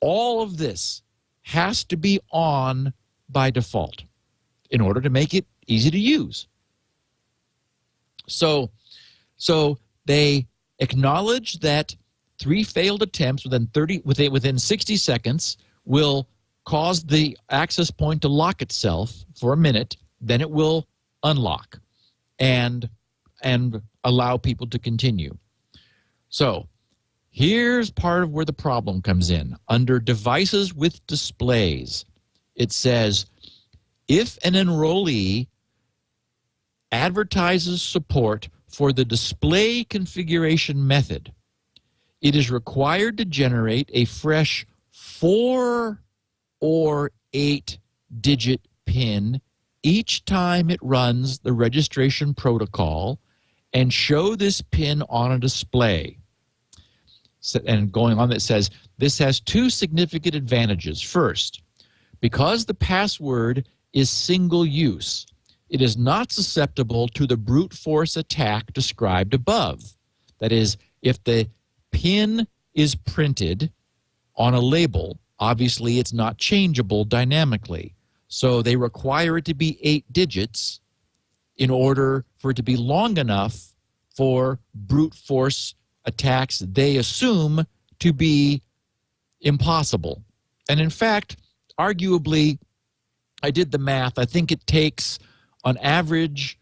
all of this has to be on by default in order to make it easy to use. So they acknowledge that 3 failed attempts within 60 seconds will cause the access point to lock itself for a minute, then it will unlock and allow people to continue. So here's part of where the problem comes in. Under devices with displays, it says, if an enrollee advertises support for the display configuration method, it is required to generate a fresh 4 or 8-digit PIN each time it runs the registration protocol and show this PIN on a display. So, and going on, that says, this has 2 significant advantages. First, Because the password is single use, it is not susceptible to the brute force attack described above. That is, if the PIN is printed on a label, obviously it's not changeable dynamically. So they require it to be 8 digits in order for it to be long enough for brute force attacks they assume to be impossible. And in fact, arguably, I did the math. I think it takes, on average,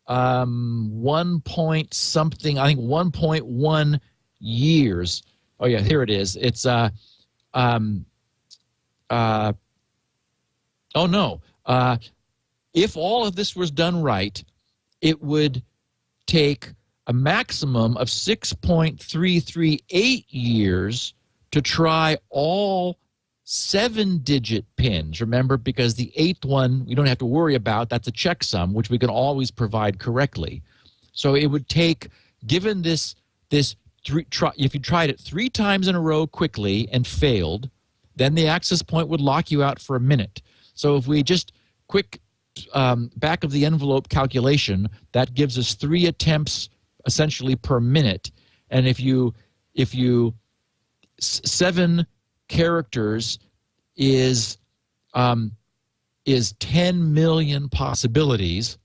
1 point something, I think 1.1 years. Oh, yeah, here it is. It's, oh, no. If all of this was done right, it would take a maximum of 6.338 years to try all 7-digit pins. Remember, because the 8th one we don't have to worry about. That's a checksum, which we can always provide correctly. So it would take, given if you tried it 3 times in a row quickly and failed, then the access point would lock you out for a minute. So if we just quick back of the envelope calculation, that gives us 3 attempts essentially per minute. And if you 7 characters is 10 million possibilities,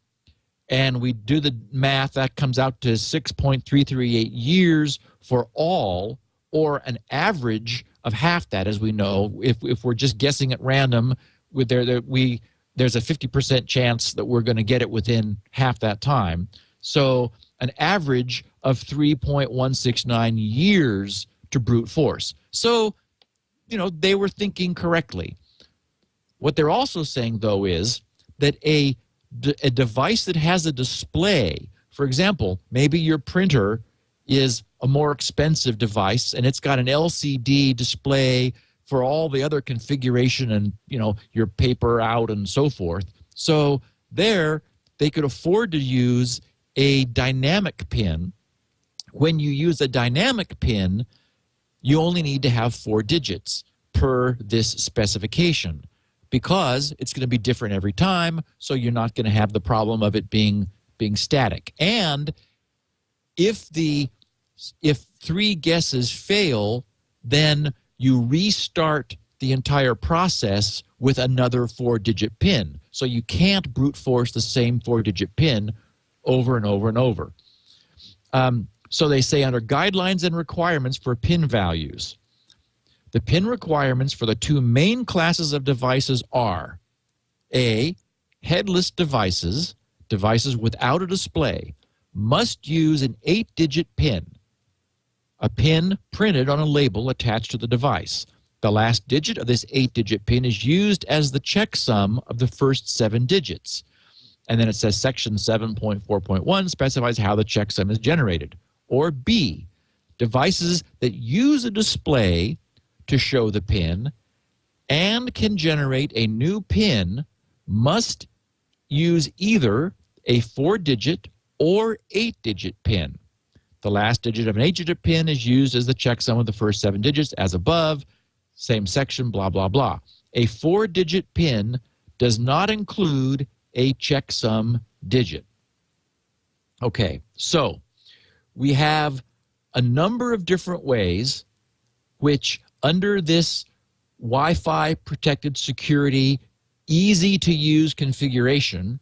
and we do the math, that comes out to 6.338 years for all, or an average of half that, as we know. If we're just guessing at random, there's a 50% chance that we're going to get it within half that time. So an average of 3.169 years to brute force. So, they were thinking correctly. What they're also saying, though, is that a device that has a display, for example, maybe your printer is a more expensive device and it's got an LCD display for all the other configuration and, your paper out and so forth. So there, they could afford to use a dynamic pin. When you use a dynamic pin, you only need to have 4 digits per this specification, because it's going to be different every time, so you're not going to have the problem of it being static. And if 3 guesses fail, then you restart the entire process with another 4-digit pin. So you can't brute force the same 4-digit pin over and over and over. So they say under guidelines and requirements for PIN values, the PIN requirements for the 2 main classes of devices are A, headless devices, devices without a display, must use an 8-digit PIN, a PIN printed on a label attached to the device. The last digit of this 8-digit PIN is used as the checksum of the first 7 digits. And then it says section 7.4.1 specifies how the checksum is generated. Or B, devices that use a display to show the PIN and can generate a new PIN must use either a 4-digit or 8-digit PIN. The last digit of an 8-digit PIN is used as the checksum of the first 7 digits as above, same section, blah, blah, blah. A 4-digit PIN does not include a checksum digit. Okay, so we have a number of different ways which, under this Wi-Fi protected security, easy to use configuration,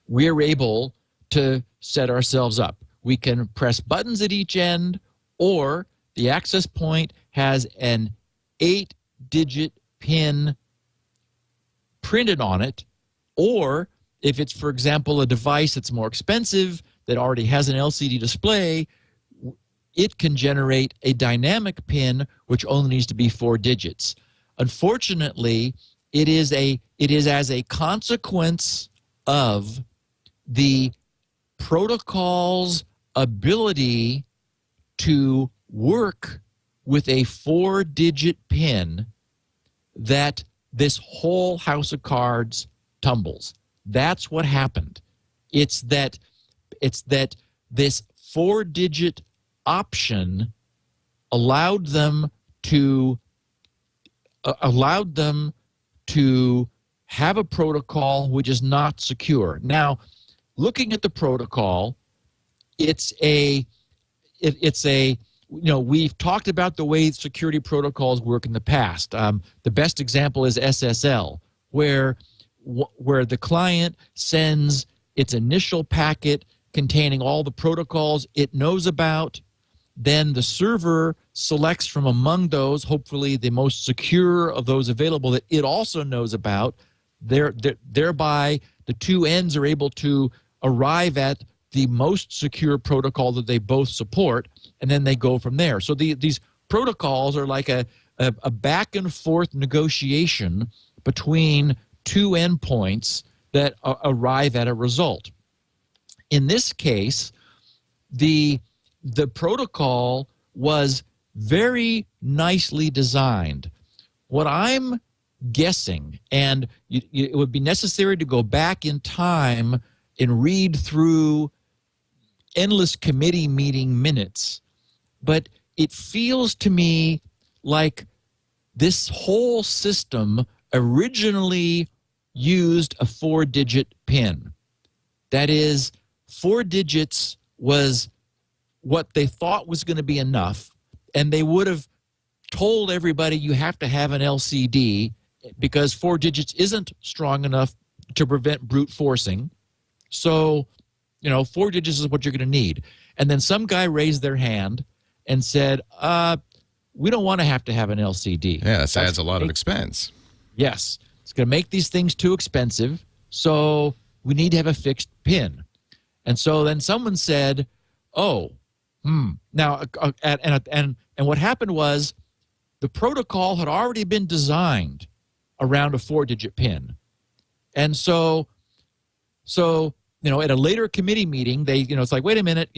we're able to set ourselves up. We can press buttons at each end, or the access point has an 8-digit PIN printed on it, or if it's, for example, a device that's more expensive that already has an LCD display, it can generate a dynamic PIN which only needs to be 4 digits. Unfortunately, it is as a consequence of the protocol's ability to work with a 4-digit PIN that this whole house of cards tumbles. That's what happened. It's that this 4-digit option allowed them to have a protocol which is not secure. Now, looking at the protocol, we've talked about the way security protocols work in the past. The best example is SSL, where the client sends its initial packet containing all the protocols it knows about. Then the server selects from among those, hopefully the most secure of those available that it also knows about. Thereby, the two ends are able to arrive at the most secure protocol that they both support, and then they go from there. So these protocols are like a back and forth negotiation between two endpoints that arrive at a result. In this case, the protocol was very nicely designed. What I'm guessing, and it would be necessary to go back in time and read through endless committee meeting minutes, but it feels to me like this whole system originally used a 4-digit PIN. That is, 4 digits was what they thought was going to be enough, and they would have told everybody you have to have an LCD because 4 digits isn't strong enough to prevent brute forcing. So, 4 digits is what you're going to need. And then some guy raised their hand and said, we don't want to have an LCD. Yeah, that adds a lot of expense. Yes. It's going to make these things too expensive, so we need to have a fixed PIN. And so then someone said, Now, and what happened was the protocol had already been designed around a 4-digit PIN. And so at a later committee meeting, it's like, wait a minute,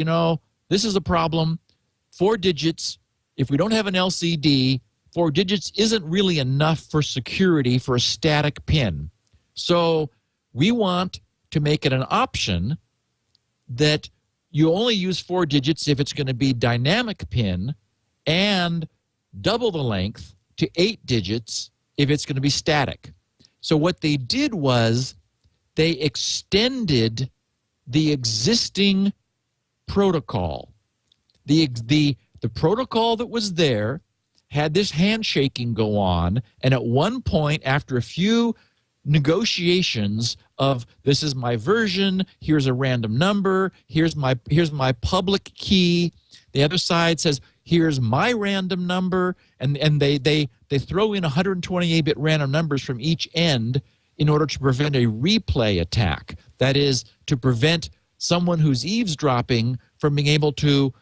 this is a problem. 4 digits, if we don't have an LCD, 4 digits isn't really enough for security for a static PIN. So we want to make it an option that you only use 4 digits if it's going to be dynamic PIN, and double the length to 8 digits if it's going to be static. So what they did was they extended the existing protocol. The protocol that was there had this handshaking go on, and at one point, after a few negotiations of this is my version, here's a random number, here's my public key, the other side says here's my random number, and they throw in 128-bit random numbers from each end in order to prevent a replay attack. That is, to prevent someone who's eavesdropping from being able to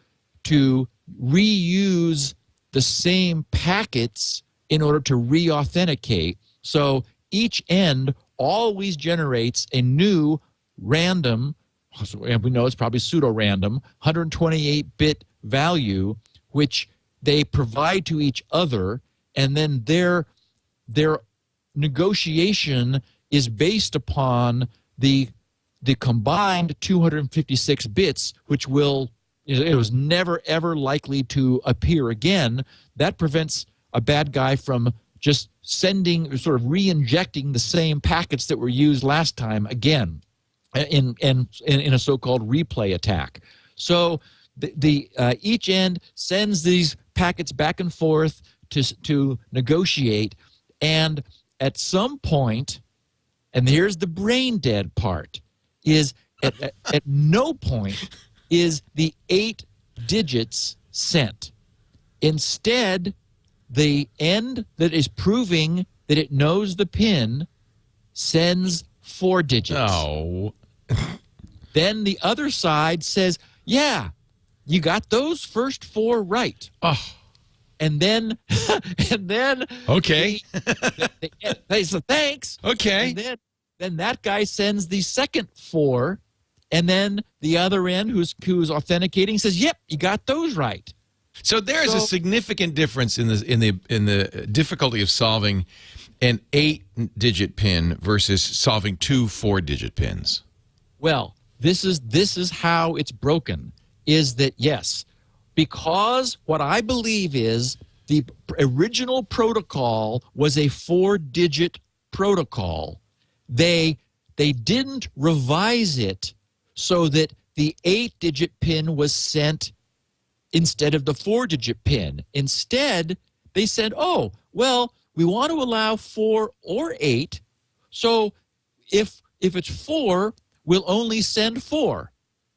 reuse the same packets in order to re-authenticate. So each end always generates a new random, and we know it's probably pseudo-random, 128-bit value, which they provide to each other, and then their negotiation is based upon the combined 256 bits, which it was never ever likely to appear again. That prevents a bad guy from just sending or sort of re-injecting the same packets that were used last time again in a so-called replay attack. So each end sends these packets back and forth to negotiate, and at some point, and here's the brain dead part, is at no point is the 8 digits sent. Instead, the end that is proving that it knows the PIN sends 4 digits. Oh. Then the other side says, yeah, you got those first 4 right. Oh. And then okay. they say thanks. Okay. And then that guy sends the second 4, and then the other end who's authenticating says, yep, you got those right. So there is a significant difference in the difficulty of solving an 8-digit PIN versus solving 2 4-digit PINs. Well, this is how it's broken. Is that yes, because what I believe is the original protocol was a 4-digit protocol, they didn't revise it so that the 8-digit PIN was sent instead of the 4-digit PIN. Instead, they said, oh, well, we want to allow 4 or 8, so if it's 4, we'll only send 4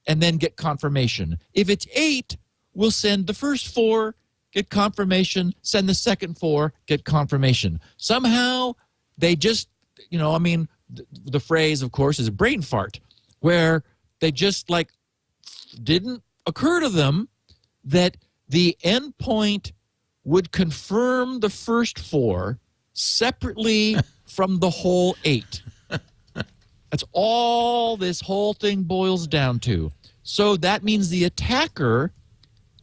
and then get confirmation. If it's 8, we'll send the first 4, get confirmation, send the second 4, get confirmation. Somehow they just, the phrase, of course, is a brain fart, where they just didn't occur to them that the endpoint would confirm the first 4 separately from the whole 8. That's all this whole thing boils down to. So that means the attacker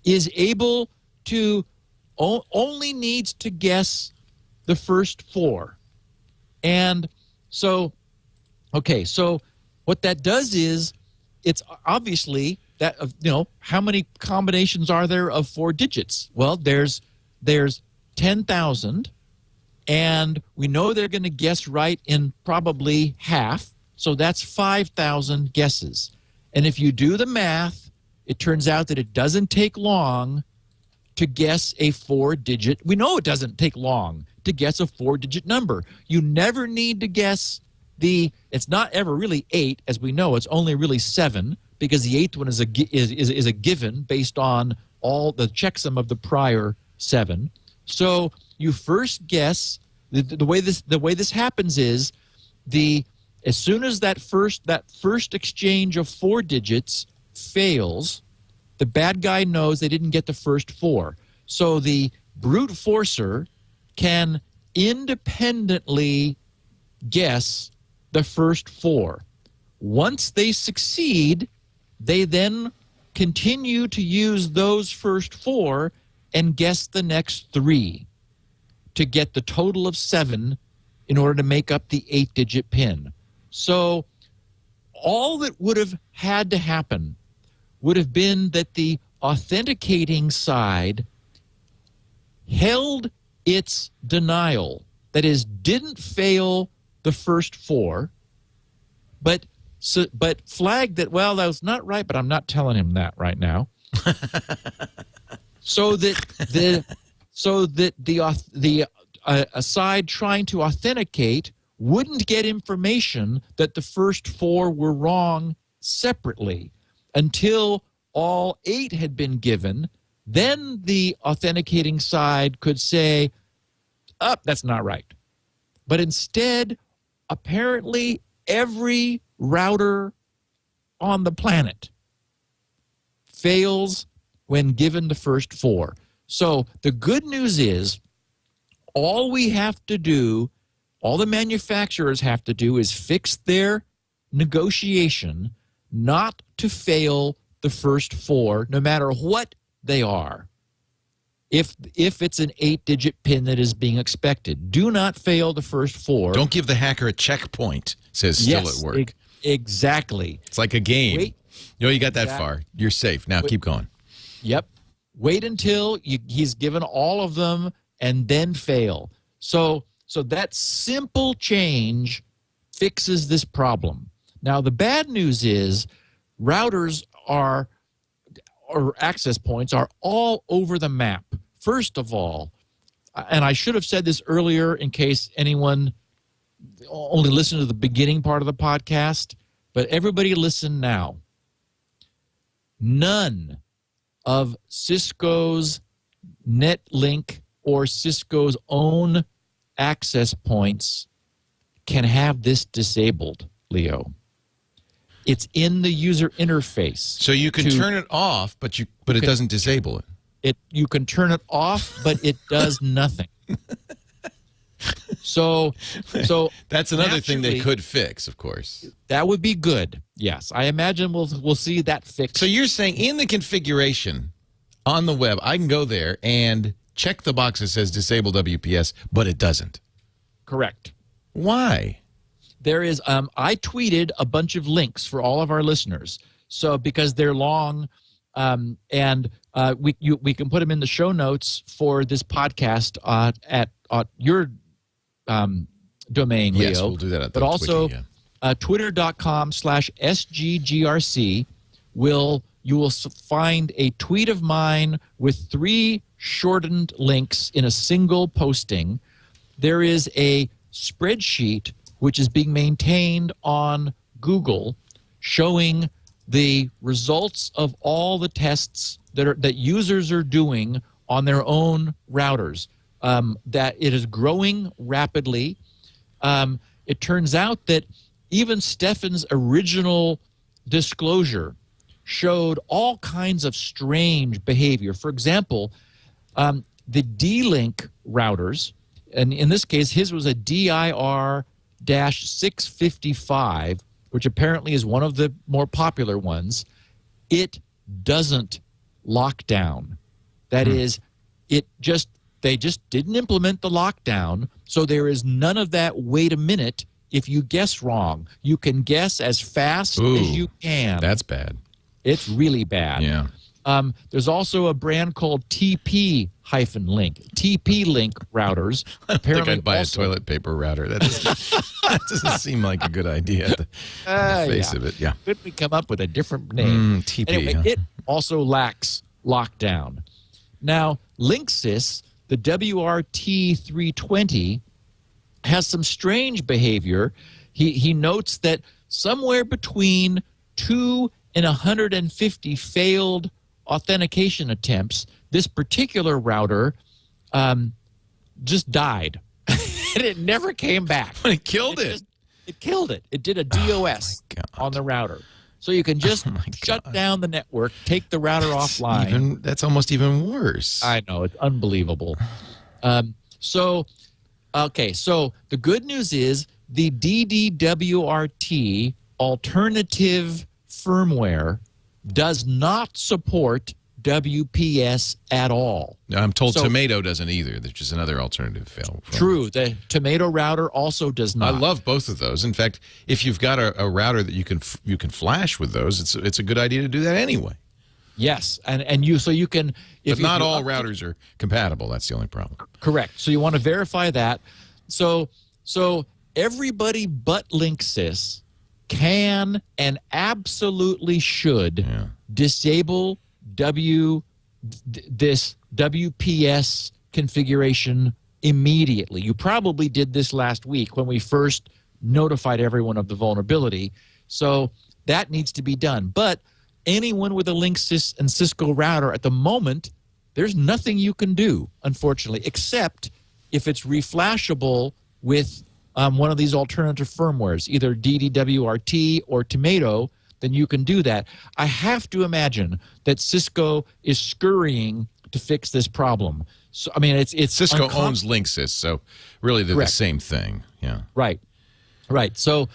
is able to only needs to guess the first 4. And so what that does is, it's obviously that, how many combinations are there of 4 digits? Well, there's 10,000, and we know they're going to guess right in probably half, so that's 5,000 guesses. And if you do the math, it turns out that it doesn't take long to guess a 4-digit. We know it doesn't take long to guess a 4-digit number. You never need to guess it's not ever really 8, as we know. It's only really 7, because the 8th one is a given based on all the checksum of the prior 7. So you first guess. The way this happens is, as soon as that first exchange of 4 digits fails, the bad guy knows they didn't get the first 4. So the brute forcer can independently guess the first 4. Once they succeed, they then continue to use those first 4 and guess the next 3 to get the total of 7 in order to make up the 8-digit PIN. So all that would have had to happen would have been that the authenticating side held its denial, that is, didn't fail the first 4, but flagged that, well, that was not right, but I'm not telling him that right now. so that the side trying to authenticate wouldn't get information that the first 4 were wrong separately until all 8 had been given. Then the authenticating side could say, that's not right. But instead, apparently every router on the planet fails when given the first 4. So the good news is, all we have to do, all the manufacturers have to do, is fix their negotiation not to fail the first 4, no matter what they are. If it's an 8-digit PIN that is being expected, do not fail the first 4. Don't give the hacker a checkpoint, says still at work. Exactly. It's like a game. Wait. You got that far. You're safe. Now keep going. Yep. Wait until he's given all of them and then fail. So that simple change fixes this problem. Now, the bad news is routers or access points are all over the map. First of all, and I should have said this earlier in case anyone only listened to the beginning part of the podcast, but everybody listen now. None of Cisco's NetLink or Cisco's own access points can have this disabled, Leo. It's in the user interface. So you can turn it off, but it doesn't disable it. You can turn it off, but it does nothing. So that's another thing they could fix, of course. That would be good. Yes, I imagine we'll see that fixed. So you're saying in the configuration on the web, I can go there and check the box that says disable WPS, but it doesn't. Correct. Why? There is. I tweeted a bunch of links for all of our listeners. So because they're long, and we can put them in the show notes for this podcast at your domain, Leo. Yes, we'll do that at the but also Twitchy, yeah. Twitter.com/SGGRC you will find a tweet of mine with 3 shortened links in a single posting. There is a spreadsheet which is being maintained on Google showing the results of all the tests that users are doing on their own routers. That it is growing rapidly. It turns out that even Stefan's original disclosure showed all kinds of strange behavior. For example, the D-Link routers, and in this case, his was a DIR-655, which apparently is one of the more popular ones. It doesn't lock down. That is, they just didn't implement the lockdown, so there is none of that, wait a minute, if you guess wrong. You can guess as fast as you can. That's bad. It's really bad. Yeah. There's also a brand called TP-Link. TP-Link routers. I think I'd buy a toilet paper router. That doesn't seem like a good idea at the face of it. Yeah. Could we come up with a different name? TP. Anyway, it also lacks lockdown. Now, Linksys, the WRT320, has some strange behavior. He notes that somewhere between 2 and 150 failed authentication attempts, this particular router just died. And it never came back. It killed it. It killed it. It did a DOS on the router. So you can just shut down the network, take the router offline. That's almost even worse. I know. It's unbelievable. So the good news is the DDWRT alternative firmware does not support WPS at all. I'm told Tomato doesn't either. There's just another alternative fail. True. The Tomato router also does not. I love both of those. In fact, if you've got a router that you can flash with those, it's a good idea to do that anyway. Yes, and you can. But not all routers are compatible. That's the only problem. Correct. So you want to verify that. So everybody but Linksys can and absolutely should disable this WPS configuration immediately. You probably did this last week when we first notified everyone of the vulnerability. So that needs to be done. But anyone with a Linksys and Cisco router at the moment, there's nothing you can do, unfortunately, except if it's reflashable with one of these alternative firmwares, either DDWRT or Tomato, then you can do that. I have to imagine that Cisco is scurrying to fix this problem. So I mean, it's Cisco owns Linksys, so really they're the same thing. Yeah. Right. So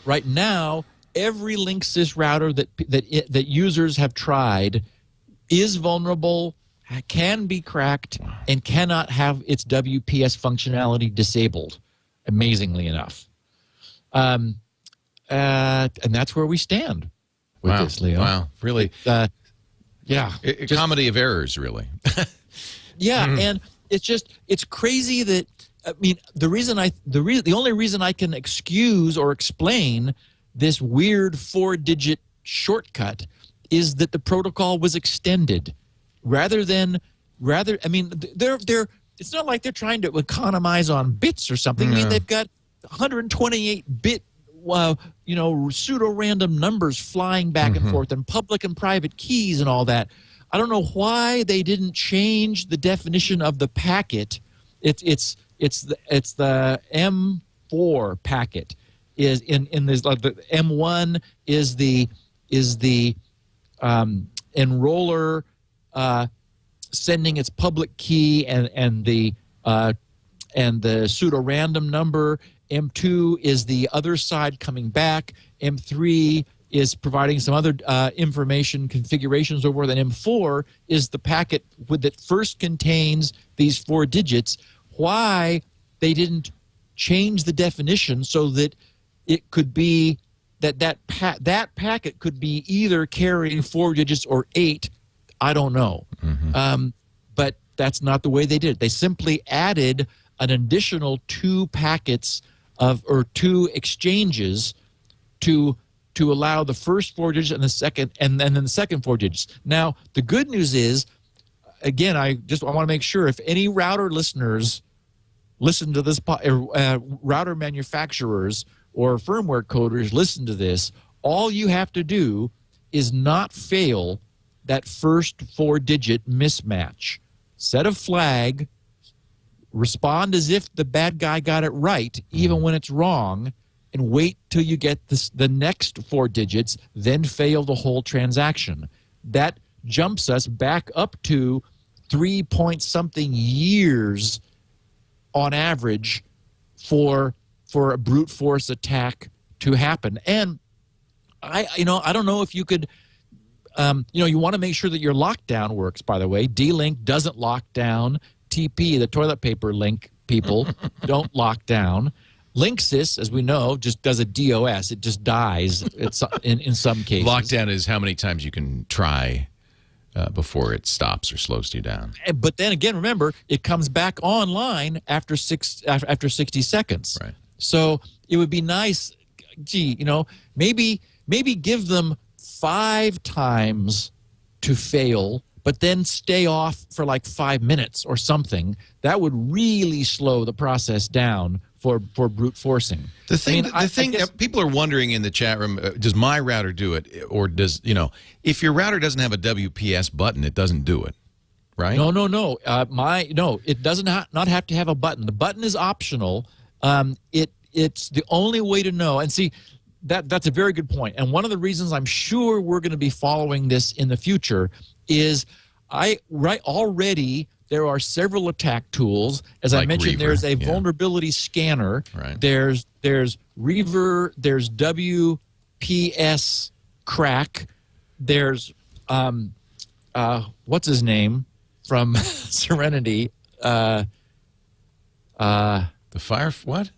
right now, every Linksys router that users have tried is vulnerable, can be cracked, and cannot have its WPS functionality disabled. Amazingly enough. And that's where we stand with this, Leo. Wow, really? Yeah. A comedy of errors, really. Yeah, and it's crazy that, I mean, the only reason I can excuse or explain this weird 4-digit shortcut is that the protocol was extended rather, I mean, it's not like they're trying to economize on bits or something. I mean, they've got 128-bit pseudo-random numbers flying back and forth, and public and private keys and all that. I don't know why they didn't change the definition of the packet. It's the M4 packet. Is in this, like, the M1 is the enroller sending its public key and the pseudo-random number. M2 is the other side coming back. M3 is providing some other information, configurations over there. And M4 is the packet that first contains these 4 digits. Why they didn't change the definition so that it could be that packet could be either carrying 4 digits or 8, I don't know. But that's not the way they did it. They simply added an additional 2 packets or 2 exchanges to allow the first 4 digits and the second, and then the second 4 digits. Now, the good news is, again, I want to make sure if any router listeners listen to this, router manufacturers or firmware coders listen to this, all you have to do is not fail that first 4-digit mismatch. Set a flag, respond as if the bad guy got it right, even when it's wrong, and wait till you get the next 4 digits, then fail the whole transaction. That jumps us back up to 3-point-something years on average for a brute force attack to happen. And I don't know if you could, you want to make sure that your lockdown works, by the way. D-Link doesn't lock down. TP, the toilet paper link people, don't lock down. Linksys, as we know, just does a DOS. It just dies in some cases. Lockdown is how many times you can try before it stops or slows you down. But then again, remember, it comes back online after 60 seconds. Right. So it would be nice, maybe give them 5 times to fail, but then stay off for like 5 minutes or something. That would really slow the process down for brute forcing. The thing people are wondering in the chat room, does my router do it, or does, if your router doesn't have a WPS button, it doesn't do it, right? No. It doesn't not have to have a button. The button is optional. It's the only way to know. And see, that's a very good point. And one of the reasons I'm sure we're going to be following this in the future is already there are several attack tools. As I mentioned, Reaver, there's a vulnerability scanner. Right. There's Reaver. There's WPS crack. There's what's his name from Serenity? The what?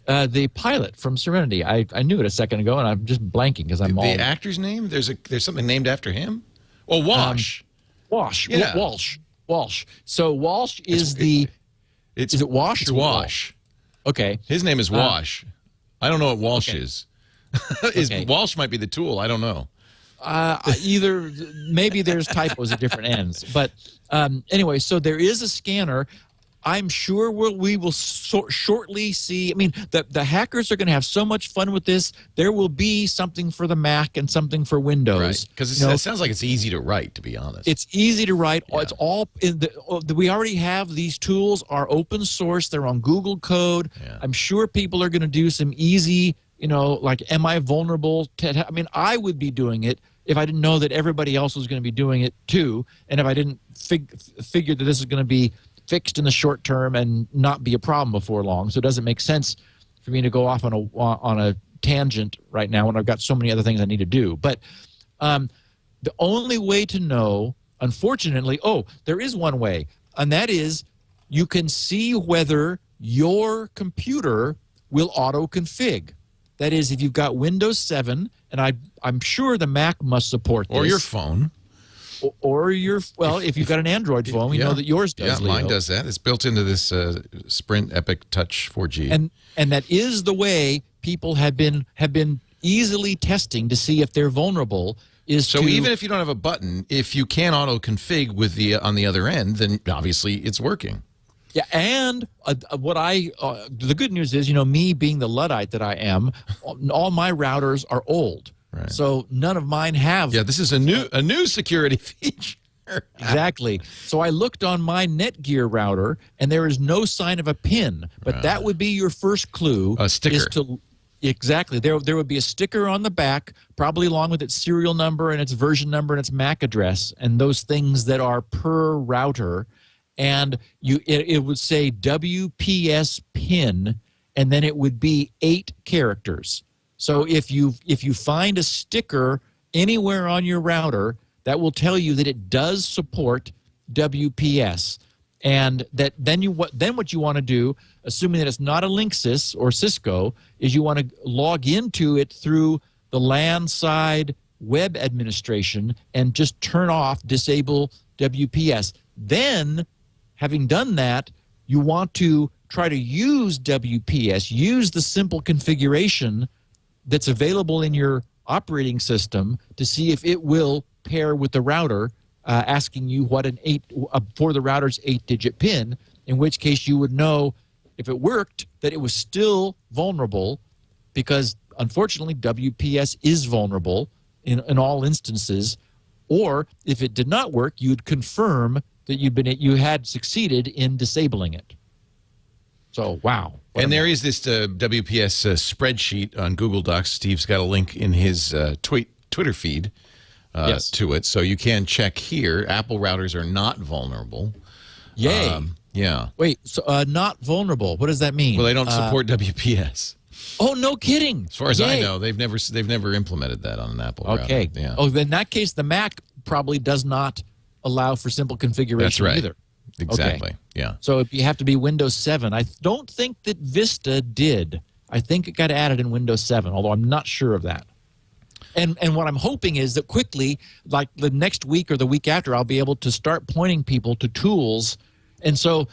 The pilot from Serenity. I knew it a second ago, and I'm just blanking because I'm the actor's name. There's something named after him. Oh, Walsh. Yeah. Walsh. So Walsh is is it Wash? It's Wash. Okay. His name is Wash. I don't know what Walsh is. Walsh might be the tool. I don't know. Either maybe there's typos at different ends. But anyway, so there is a scanner. I'm sure we will shortly see. I mean, the hackers are going to have so much fun with this. There will be something for the Mac and something for Windows. Right, because it sounds like it's easy to write, to be honest. It's easy to write. Yeah. It's all we already have. These tools are open source. They're on Google Code. Yeah. I'm sure people are going to do some easy, like, am I vulnerable? I would be doing it if I didn't know that everybody else was going to be doing it too, and if I didn't figure that this is going to be fixed in the short term and not be a problem before long. So it doesn't make sense for me to go off on a tangent right now when I've got so many other things I need to do. But the only way to know, unfortunately, there is one way, and that is you can see whether your computer will auto-config. That is, if you've got Windows 7, and I'm sure the Mac must support this. Or your phone. Or if you've got an Android phone, we know that yours does. Yeah, mine does that. It's built into this Sprint Epic Touch 4G. And that is the way people have been easily testing to see if they're vulnerable. Even if you don't have a button, if you can auto config on the other end, then obviously it's working. Yeah, and the good news is, me being the Luddite that I am, all my routers are old. Right. So none of mine have. Yeah, this is a new security feature. Exactly. So I looked on my Netgear router, and there is no sign of a pin. But that would be your first clue. A sticker. Exactly. There would be a sticker on the back, probably along with its serial number and its version number and its MAC address, and those things that are per router. And it would say WPS pin, and then it would be 8 characters. So if you find a sticker anywhere on your router, that will tell you that it does support WPS, and that then what you want to do, assuming that it's not a Linksys or Cisco, is you want to log into it through the LAN side web administration and just disable WPS. Then, having done that, you want to try to use WPS, use the simple configuration that's available in your operating system to see if it will pair with the router, asking you what for the router's 8-digit PIN, in which case you would know if it worked that it was still vulnerable, because unfortunately WPS is vulnerable in all instances, or if it did not work, you'd confirm that you had succeeded in disabling it. So, wow. And there is this WPS spreadsheet on Google Docs. Steve's got a link in his Twitter feed to it. So you can check here. Apple routers are not vulnerable. Yay. Yeah. Wait, so not vulnerable. What does that mean? Well, they don't support WPS. Oh, no kidding. As far as I know, they've never implemented that on an Apple router. Okay. Yeah. Oh, in that case, the Mac probably does not allow for simple configuration either. Exactly. Okay. Yeah. So you have to be Windows 7. I don't think that Vista did. I think it got added in Windows 7, although I'm not sure of that. And what I'm hoping is that quickly, like the next week or the week after, I'll be able to start pointing people to tools. And so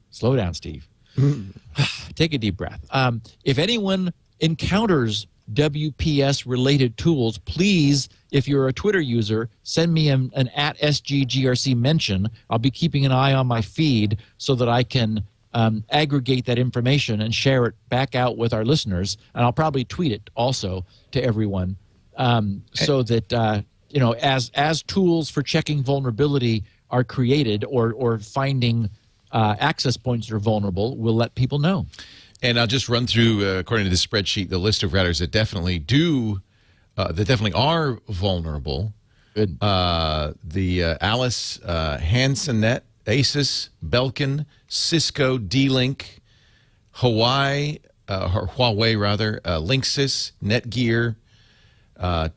slow down, Steve. Take a deep breath. If anyone encounters WPS-related tools, please, if you're a Twitter user, send me an @SGGRC mention. I'll be keeping an eye on my feed so that I can aggregate that information and share it back out with our listeners. And I'll probably tweet it also to everyone so that, as tools for checking vulnerability are created or finding access points that are vulnerable, we'll let people know. And I'll just run through, according to this spreadsheet, the list of routers that definitely are vulnerable. Good. The Alice, Hansenet, Asus, Belkin, Cisco, D-Link, Huawei, Linksys, Netgear,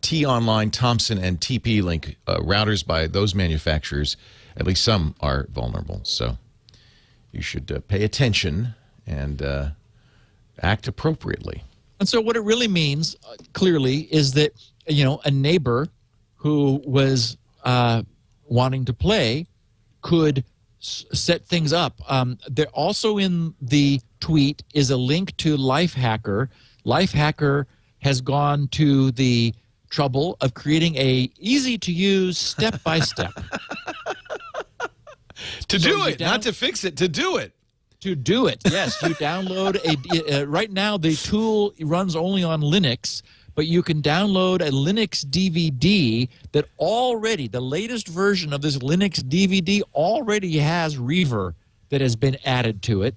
T-Online, Thomson, and TP-Link routers by those manufacturers. At least some are vulnerable. So you should pay attention and act appropriately. And so what it really means, clearly, is that, a neighbor who was wanting to play could set things up. There also in the tweet is a link to Lifehacker. Lifehacker has gone to the trouble of creating a easy-to-use step-by-step. To do it, not to fix it, to do it. To do it, yes. You download right now the tool runs only on Linux, but you can download a Linux DVD that already, the latest version of this Linux DVD already has Reaver that has been added to it.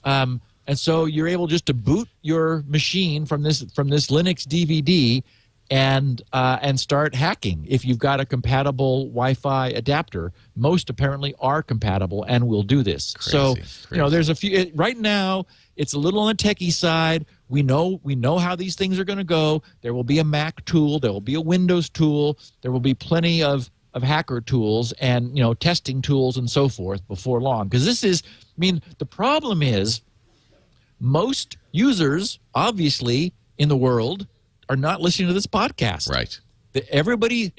And so you're able just to boot your machine from this Linux DVD and start hacking if you've got a compatible Wi-Fi adapter. Most apparently are compatible and will do this. Crazy. There's a few right now. It's a little on the techie side. We know how these things are going to go. There will be a Mac tool. There will be a Windows tool. There will be plenty of hacker tools and testing tools and so forth before long. Because the problem is most users, obviously, in the world are not listening to this podcast. Right. Everybody,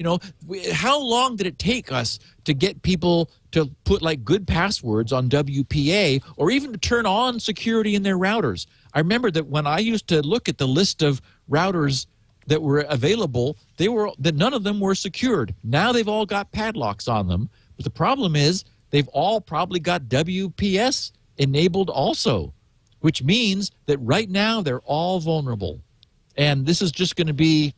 how long did it take us to get people to put good passwords on WPA or even to turn on security in their routers? I remember that when I used to look at the list of routers that were available, none of them were secured. Now they've all got padlocks on them. But the problem is they've all probably got WPS enabled also, which means that right now they're all vulnerable. And this is just going to be,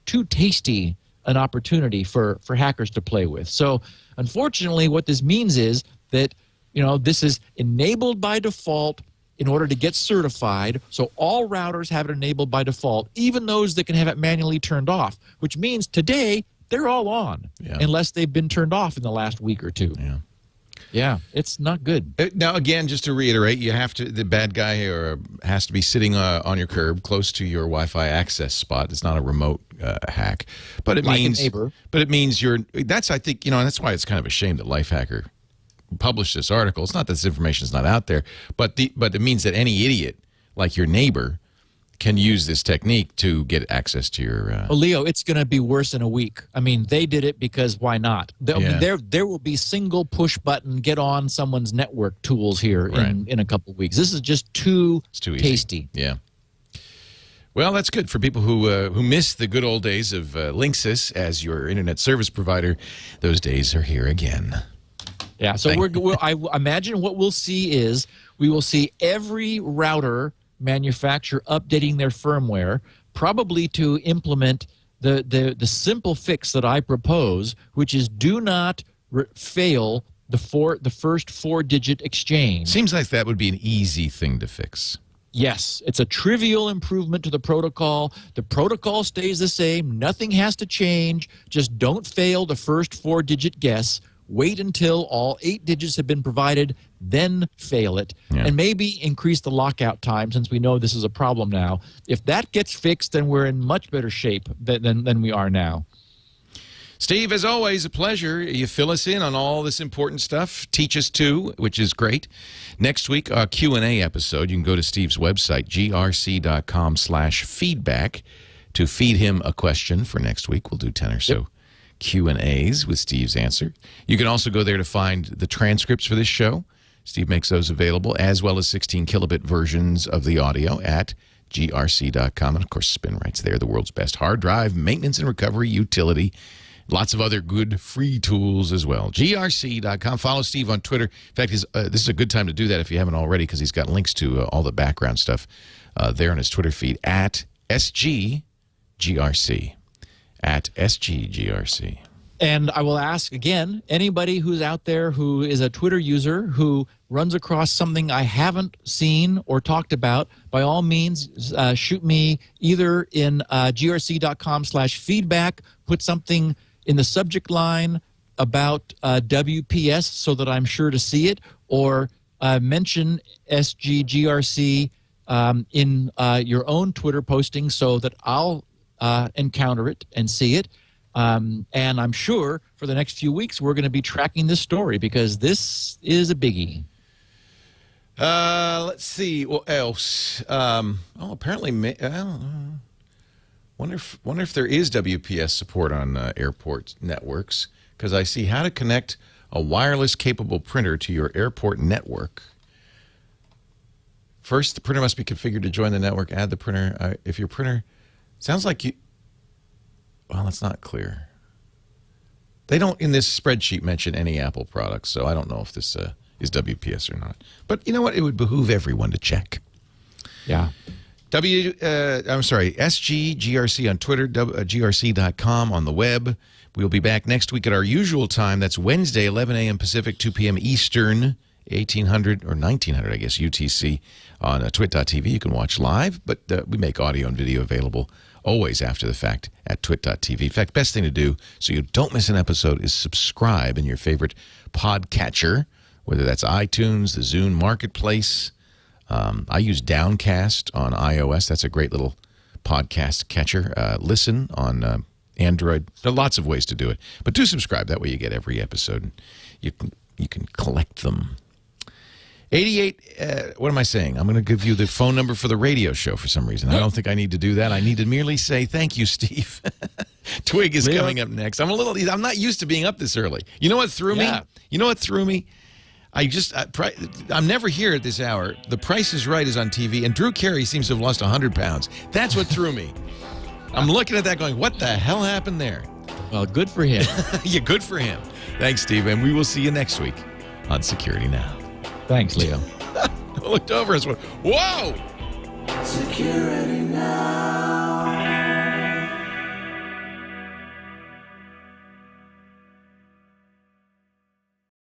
too tasty an opportunity for hackers to play with. So, unfortunately, what this means is that, this is enabled by default in order to get certified. So all routers have it enabled by default, even those that can have it manually turned off, which means today they're all on, unless they've been turned off in the last week or two. Yeah. Yeah, it's not good. Now, again, just to reiterate, the bad guy has to be sitting on your curb close to your Wi-Fi access spot. It's not a remote hack, but it means, a neighbor. But it means that's why it's kind of a shame that Lifehacker published this article. It's not that this information is not out there, but it means that any idiot like your neighbor can use this technique to get access to your... Well, Leo, it's going to be worse in a week. I mean, they did it because why not? I mean, there will be single push button, get on someone's network tools here in a couple of weeks. This is just too tasty. Yeah. Well, that's good for people who miss the good old days of Linksys as your internet service provider. Those days are here again. Yeah, so I imagine what we'll see is we will see every router manufacturer updating their firmware, probably to implement the simple fix that I propose, which is do not fail the first 4-digit exchange. Seems like that would be an easy thing to fix. Yes, it's a trivial improvement to the protocol. The protocol stays the same. Nothing has to change. Just don't fail the first 4-digit guess. Wait until all 8 digits have been provided, then fail it. Yeah. And maybe increase the lockout time, since we know this is a problem now. If that gets fixed, then we're in much better shape than we are now. Steve, as always, a pleasure. You fill us in on all this important stuff. Teach us too, which is great. Next week, a Q&A episode. You can go to Steve's website, grc.com/feedback, to feed him a question for next week. We'll do 10 or so Q&As with Steve's answer. You can also go there to find the transcripts for this show. Steve makes those available, as well as 16 kilobit versions of the audio at grc.com. And, of course, Spinrite's there, the world's best hard drive maintenance and recovery utility. Lots of other good free tools as well. grc.com. Follow Steve on Twitter. In fact, this is a good time to do that if you haven't already, because he's got links to all the background stuff there on his Twitter feed at SGGRC. At SGGRC. And I will ask again, anybody who's out there who is a Twitter user who runs across something I haven't seen or talked about, by all means, shoot me either in grc.com/feedback, put something in the subject line about WPS so that I'm sure to see it, or mention SGGRC in your own Twitter posting so that I'll encounter it and see it. And I'm sure for the next few weeks we're going to be tracking this story, because this is a biggie. Let's see what else. Apparently, wonder if there is WPS support on airport networks, because I see how to connect a wireless capable printer to your airport network. First, the printer must be configured to join the network. Add the printer. If your printer sounds like you. Well, it's not clear. They don't, in this spreadsheet, mention any Apple products, so I don't know if this is WPS or not. But you know what? It would behoove everyone to check. Yeah. SGGRC on Twitter, grc.com on the web. We'll be back next week at our usual time. That's Wednesday, 11 a.m. Pacific, 2 p.m. Eastern, 1800 or 1900, I guess, UTC on twit.tv. You can watch live, but we make audio and video available always after the fact at twit.tv. In fact, best thing to do so you don't miss an episode is subscribe in your favorite podcatcher, whether that's iTunes, the Zune Marketplace. I use Downcast on iOS. That's a great little podcast catcher. Listen on Android. There are lots of ways to do it. But do subscribe. That way you get every episode. You can collect them. 88, what am I saying? I'm going to give you the phone number for the radio show for some reason. I don't think I need to do that. I need to merely say thank you, Steve. Twig is coming up next. I'm not used to being up this early. You know what threw me? You know what threw me? I'm never here at this hour. The Price is Right is on TV, and Drew Carey seems to have lost 100 pounds. That's what threw me. I'm looking at that going, what the hell happened there? Well, good for him. Yeah, good for him. Thanks, Steve, and we will see you next week on Security Now. Thanks, Leo. I looked over and went, whoa! Security Now.